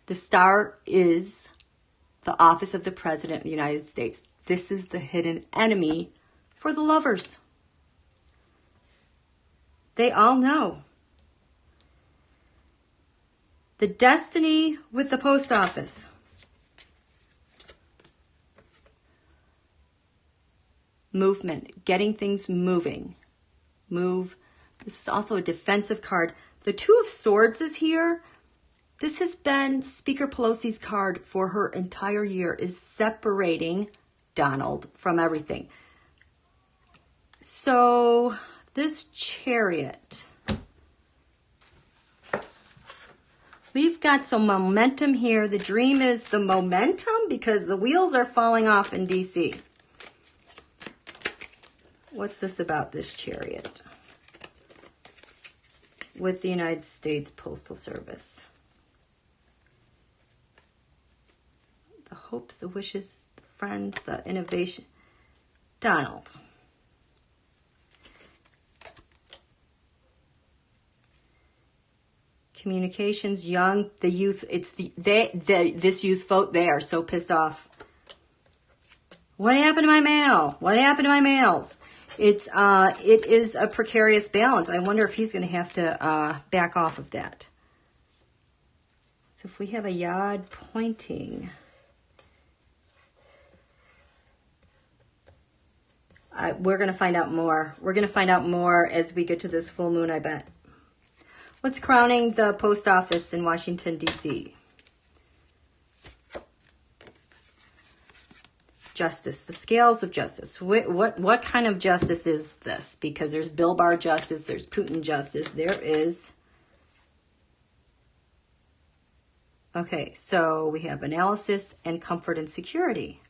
The star is the office of the President of the United States. This is the hidden enemy for the Lovers. They all know. The destiny with the post office. Movement, getting things moving. Move. This is also a defensive card. The Two of Swords is here. This has been Speaker Pelosi's card for her entire year, is separating Donald from everything. So this Chariot. We've got some momentum here. The dream is the momentum because the wheels are falling off in DC. What's this about this Chariot with the United States Postal Service? The hopes, the wishes, the friends, the innovation. Donald. Communications, young, the youth. It's this youth vote. They are so pissed off. What happened to my mail? What happened to my mails? It is a precarious balance. I wonder if he's going to have to back off of that. So if we have a yod pointing, we're going to find out more. We're going to find out more as we get to this full moon, I bet. What's crowning the post office in Washington, D.C.? Justice, the scales of justice. What kind of justice is this? Because there's Bill Barr justice, there's Putin justice, there is Okay, so we have analysis and comfort and security.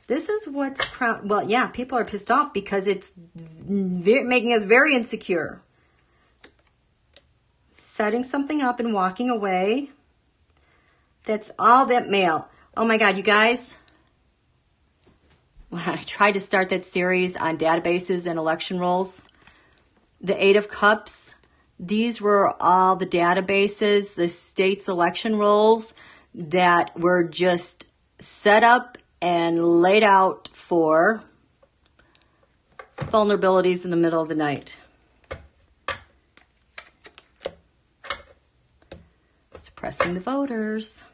This is what's well, yeah, people are pissed off because it's making us very insecure. Setting something up and walking away. That's all that mail. Oh my God, you guys. When I tried to start that series on databases and election rolls, the 8 of Cups, these were all the databases, the state's election rolls that were just set up and laid out for vulnerabilities in the middle of the night. Suppressing the voters.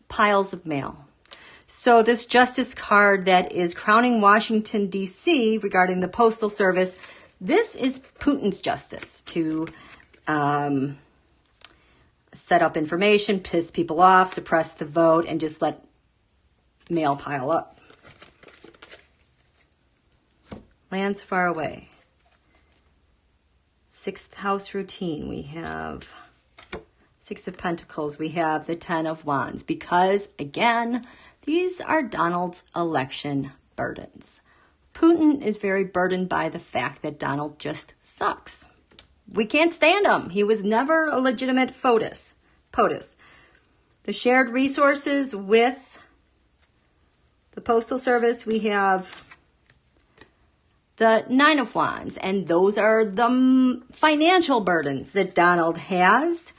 Piles of mail. So this justice card that is crowning Washington, D.C. regarding the Postal Service, this is Putin's justice to set up information, piss people off, suppress the vote, and just let mail pile up. Lands far away. 6th house routine. We have 6 of Pentacles. We have the 10 of Wands. Because, again, these are Donald's election burdens. Putin is very burdened by the fact that Donald just sucks. We can't stand him. He was never a legitimate POTUS. The shared resources with the Postal Service, we have the 9 of Wands. And those are the financial burdens that Donald has.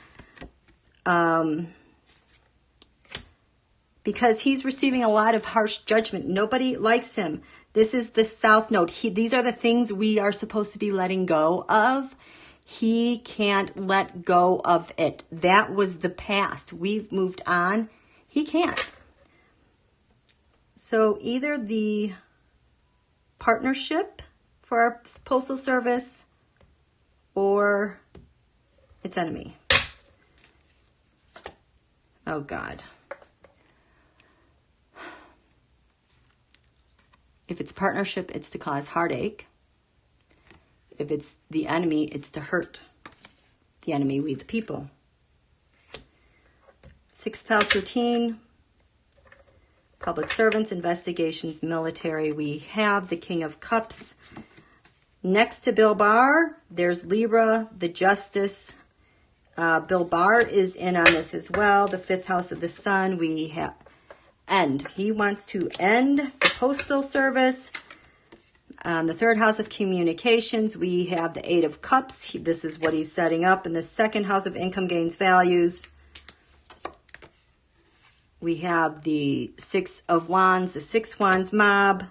Because he's receiving a lot of harsh judgment. Nobody likes him. This is the South Node. These are the things we are supposed to be letting go of. He can't let go of it. That was the past. We've moved on. He can't. So either the partnership for our Postal Service or its enemy. Oh, God. If it's partnership, it's to cause heartache. If it's the enemy, it's to hurt the enemy, we the people. 6th house routine. Public servants, investigations, military. We have the King of Cups. Next to Bill Barr, there's Libra, the Justice. Bill Barr is in on this as well. The 5th house of the Sun, we have end. He wants to end the Postal Service. The 3rd house of communications, we have the 8 of Cups. This is what he's setting up. In the 2nd house of income gains values, we have the 6 of Wands, the 6 Wands mob,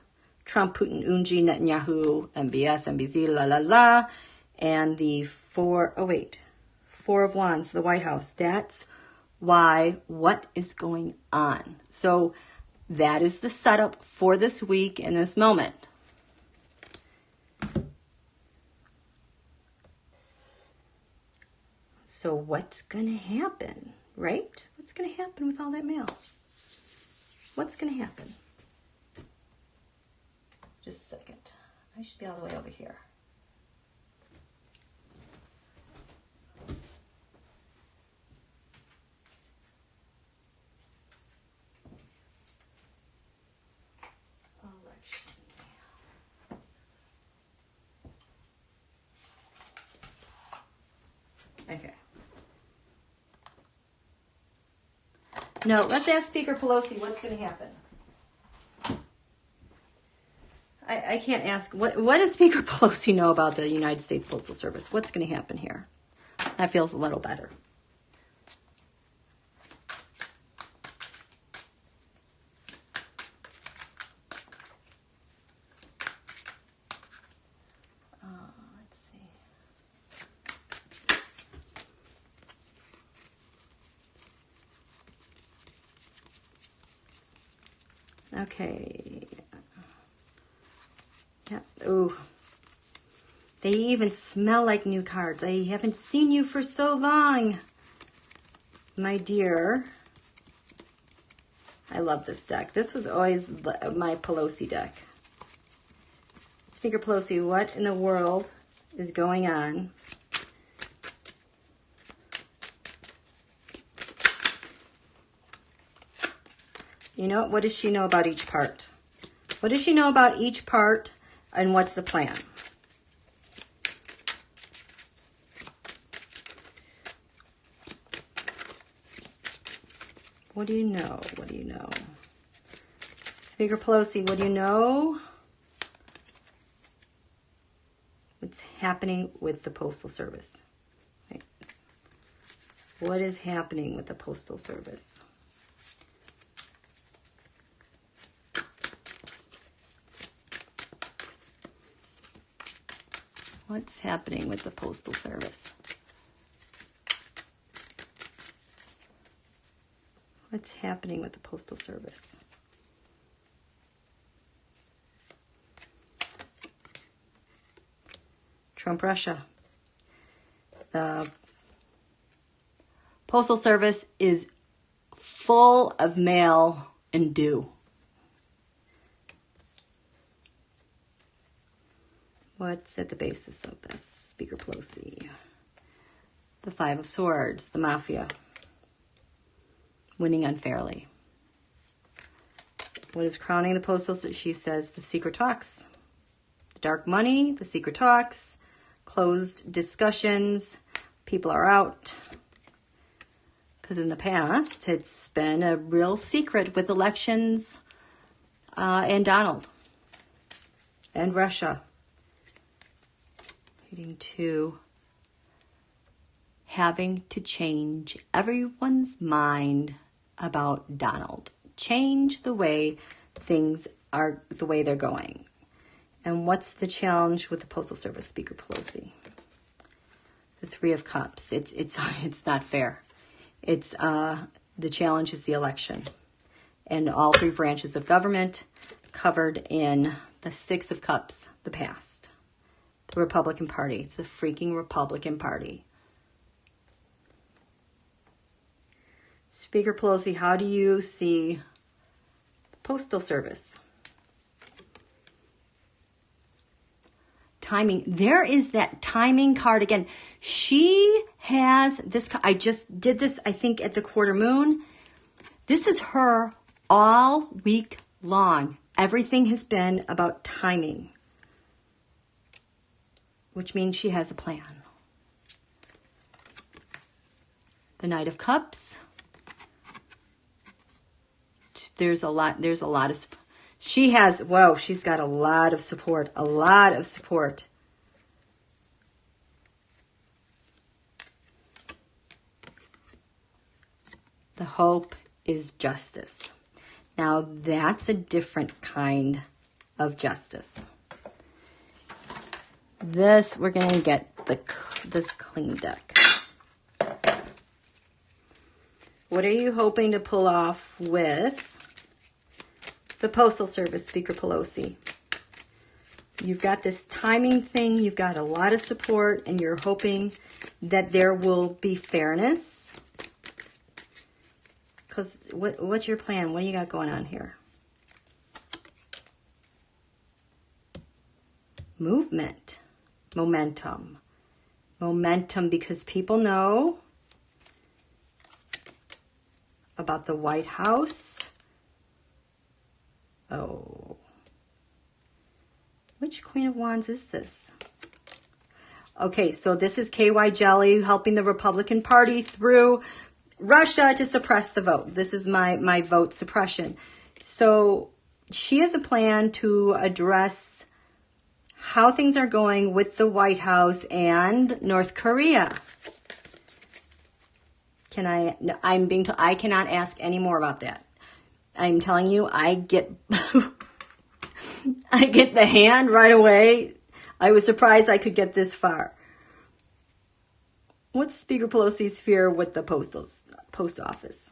Trump, Putin, Unji, Netanyahu, MBS, MBZ, la la la, and the 4 of Wands, the White House. That's why, what is going on? So that is the setup for this week in this moment. So what's going to happen, right? What's going to happen with all that mail? What's going to happen? Just a second. I should be all the way over here. Okay. No, let's ask Speaker Pelosi what's going to happen. I can't ask. What does Speaker Pelosi know about the United States Postal Service? What's going to happen here? That feels a little better. Let's see. Okay. Yeah. Ooh. They even smell like new cards. I haven't seen you for so long, my dear. I love this deck. This was always my Pelosi deck. Speaker Pelosi, what in the world is going on You know, what does she know about each part? What does she know about each part, and what's the plan? What do you know? What do you know? Speaker Pelosi, what do you know? What's happening with the Postal Service? Right. What is happening with the Postal Service? What's happening with the Postal Service? What's happening with the Postal Service? Trump, Russia. The Postal Service is full of mail and due. What's at the basis of this? Speaker Pelosi. The Five of Swords, the Mafia. Winning unfairly. What is crowning the Postal Service? She says the secret talks. The dark money, the secret talks, closed discussions, people are out. Because in the past, it's been a real secret with elections and Donald and Russia. Leading to having to change everyone's mind about Donald. Change the way things are, the way they're going. And what's the challenge with the Postal Service, Speaker Pelosi? The Three of Cups. It's not fair. It's the challenge is the election. And all three branches of government covered in the Six of Cups, the past. The Republican Party. It's the freaking Republican Party. Speaker Pelosi, how do you see the Postal Service? Timing. There is that timing card again. She has this. I just did this, I think, at the quarter moon. This is her all week long. Everything has been about timing, which means she has a plan. The Knight of Cups. There's a lot of, she has, whoa, she's got a lot of support, The hope is justice. Now that's a different kind of justice. This, we're going to get this clean deck. What are you hoping to pull off with the Postal Service, Speaker Pelosi? You've got this timing thing. You've got a lot of support, and you're hoping that there will be fairness. Because what's your plan? What do you got going on here? Movement. Momentum. Momentum, because people know about the White House. Oh. Which Queen of Wands is this? Okay, so this is KY Jelly helping the Republican Party through Russia to suppress the vote. This is my vote suppression. So she has a plan to address how things are going with the White House and North Korea. I cannot ask any more about that. I'm telling you, I get I get the hand right away. I was surprised I could get this far. What's Speaker Pelosi's fear with the post office?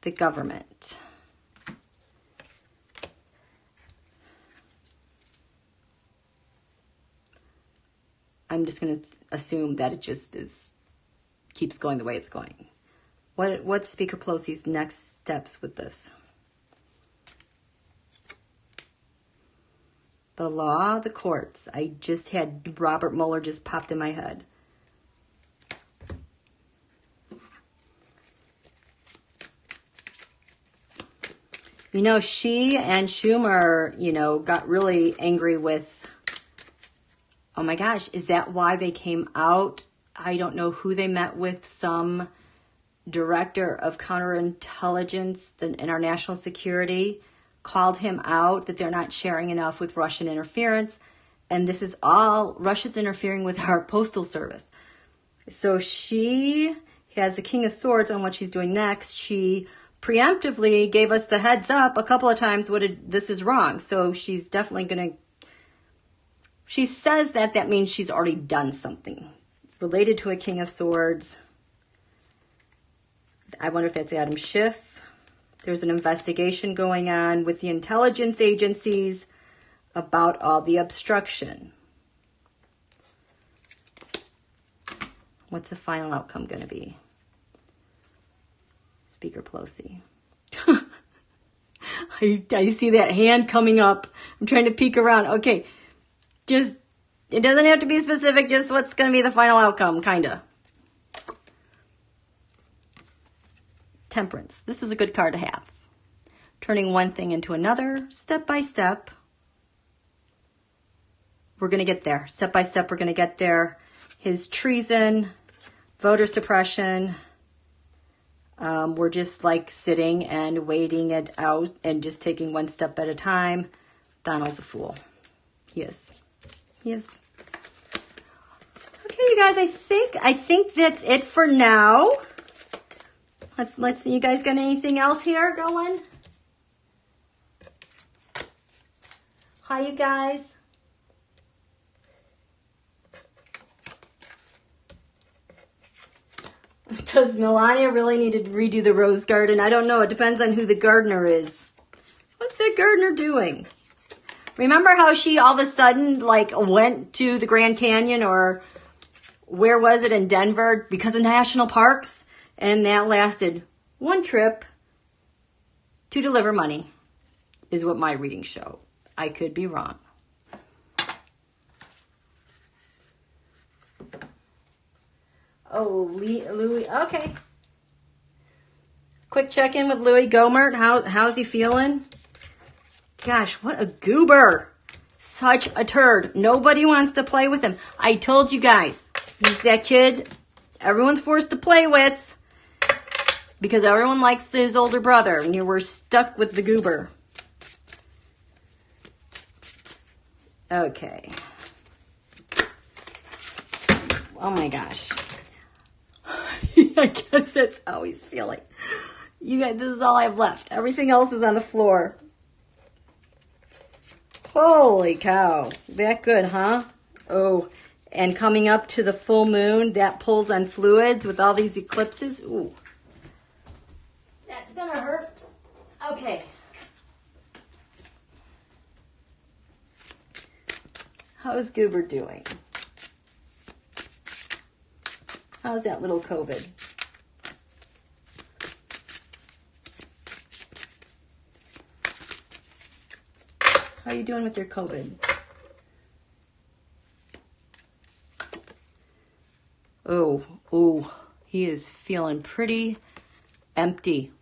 The government. I'm just going to assume that it just keeps going the way it's going. What's Speaker Pelosi's next steps with this? The law, the courts. I just had Robert Mueller just popped in my head. You know, she and Schumer, you know, got really angry with, oh my gosh, is that why they came out? I don't know who they met with, some director of counterintelligence in our national security called him out that they're not sharing enough with Russian interference. And this is all, Russia's interfering with our postal service. So she has the King of Swords on what she's doing next. She preemptively gave us the heads up a couple of times this is wrong. So she's definitely going to, she says that means she's already done something related to a King of Swords. I wonder if that's Adam Schiff. There's an investigation going on with the intelligence agencies about all the obstruction. What's the final outcome going to be? Speaker Pelosi. I see that hand coming up. I'm trying to peek around. Okay, just, it doesn't have to be specific, just what's going to be the final outcome, kind of. Temperance. This is a good card to have. Turning one thing into another, step by step. We're going to get there. Step by step, we're going to get there. His treason, voter suppression. We're just like sitting and waiting it out and just taking one step at a time. Donald's a fool. He is. He is. Okay, you guys, I think that's it for now. Let's see. You guys got anything else here going? Hi, you guys. Does Melania really need to redo the rose garden? I don't know. It depends on who the gardener is. What's that gardener doing? Remember how she all of a sudden like went to the Grand Canyon, or where was it, in Denver, because of national parks? And that lasted one trip to deliver money, is what my readings show. I could be wrong. Oh, Louis, okay. Quick check-in with Louis Gohmert. How's he feeling? Gosh, what a goober. Such a turd. Nobody wants to play with him. I told you guys, he's that kid everyone's forced to play with because everyone likes his older brother, and you were stuck with the goober. Okay. Oh my gosh. I guess that's how he's feeling. You guys, this is all I have left. Everything else is on the floor. Holy cow. That good, huh? Oh, and coming up to the full moon, that pulls on fluids with all these eclipses. Ooh. That's gonna hurt. Okay. How's Goober doing? How's that little COVID? How are you doing with your COVID? Oh, he is feeling pretty empty.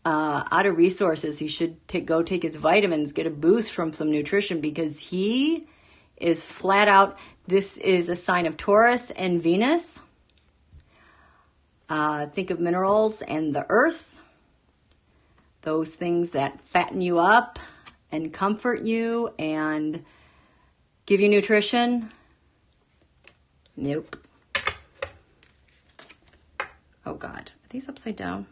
Out of resources. He should go take his vitamins, get a boost from some nutrition, because he is flat out. This is a sign of Taurus and Venus. Think of minerals and the earth. Those things that fatten you up and comfort you and give you nutrition. Nope. Oh God, are these upside down?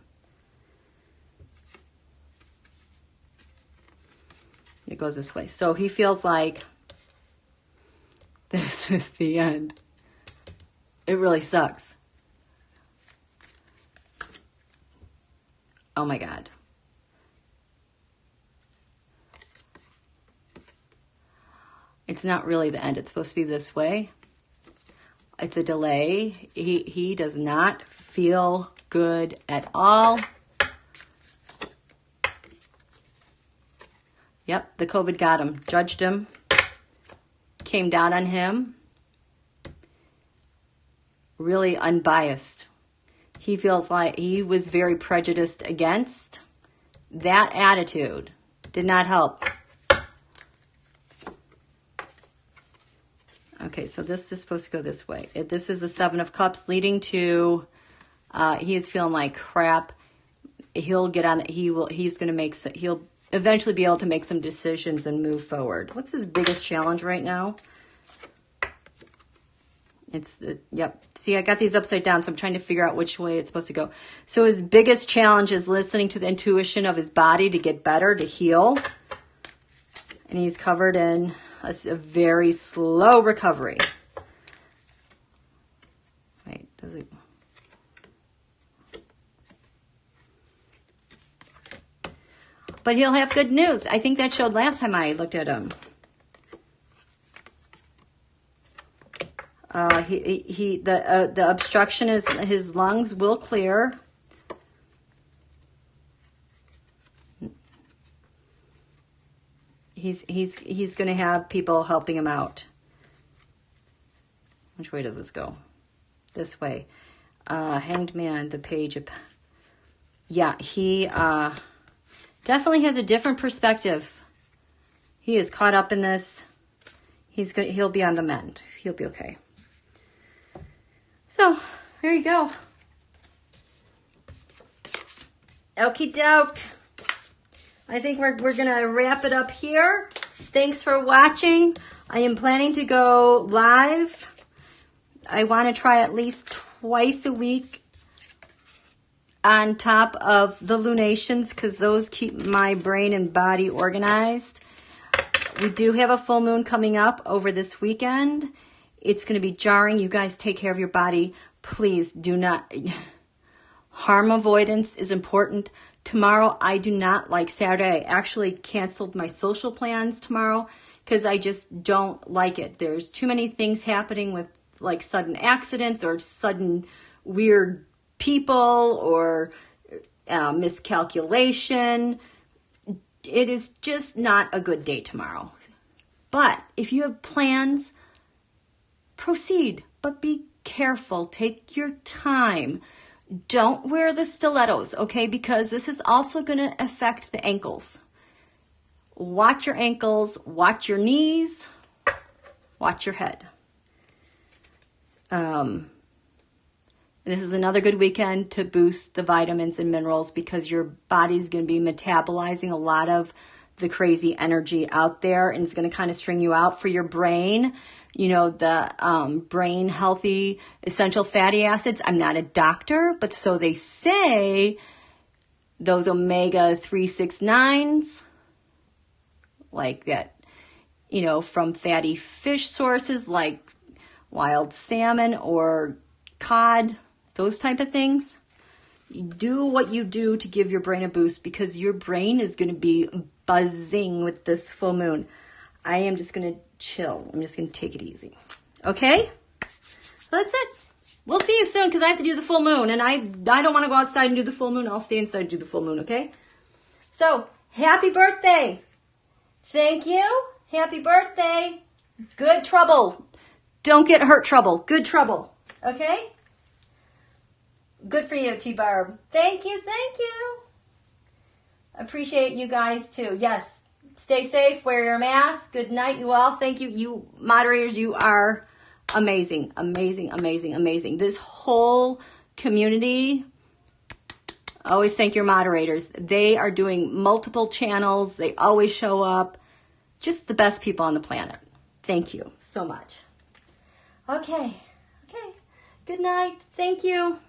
It goes this way. So he feels like this is the end. It really sucks. Oh my God. It's not really the end. It's supposed to be this way. It's a delay. He does not feel good at all. Yep, the COVID got him. Judged him. Came down on him. Really unbiased. He feels like he was very prejudiced against. That attitude did not help. Okay, so this is supposed to go this way. This is the Seven of Cups leading to, he is feeling like crap. He'll get on, he's going to make, he'll eventually be able to make some decisions and move forward. What's his biggest challenge right now? Yep. See, I got these upside down, so I'm trying to figure out which way it's supposed to go. So his biggest challenge is listening to the intuition of his body to get better, to heal. And he's covered in a very slow recovery. Wait, does it? But he'll have good news. I think that showed last time I looked at him. The obstruction is his lungs will clear. He's going to have people helping him out. Which way does this go? This way. Hanged Man, the Page of... Yeah, he definitely has a different perspective. He is caught up in this. He'll be on the mend. He'll be okay. So, there you go. Okie doke. I think we're going to wrap it up here. Thanks for watching. I am planning to go live. I want to try at least twice a week on top of the lunations because those keep my brain and body organized. We do have a full moon coming up over this weekend. It's going to be jarring. You guys take care of your body. Please do not. Harm avoidance is important. Tomorrow, I do not like Saturday. I actually canceled my social plans tomorrow because I just don't like it. There's too many things happening with like sudden accidents or sudden weird people or miscalculation. It is just not a good day tomorrow. But if you have plans, proceed, but be careful. Take your time. Don't wear the stilettos, okay? Because this is also going to affect the ankles. Watch your ankles, watch your knees, watch your head. This is another good weekend to boost the vitamins and minerals because your body's going to be metabolizing a lot of the crazy energy out there, and it's going to kind of string you out for your brain. You know, the brain healthy essential fatty acids. I'm not a doctor, but so they say those omega 369s, like that, you know, from fatty fish sources like wild salmon or cod, those type of things. You do what you do to give your brain a boost because your brain is going to be buzzing with this full moon. I am just going to chill. I'm just going to take it easy. Okay? So that's it. We'll see you soon because I have to do the full moon. And I don't want to go outside and do the full moon. I'll stay inside and do the full moon, okay? So, happy birthday. Thank you. Happy birthday. Good trouble. Don't get hurt trouble. Good trouble. Okay? Good for you, T-Barb. Thank you. Thank you. Appreciate you guys too. Yes. Stay safe. Wear your mask. Good night, you all. Thank you. You moderators, you are amazing. Amazing, amazing, amazing. This whole community, I always thank your moderators. They are doing multiple channels. They always show up. Just the best people on the planet. Thank you so much. Okay. Okay. Good night. Thank you.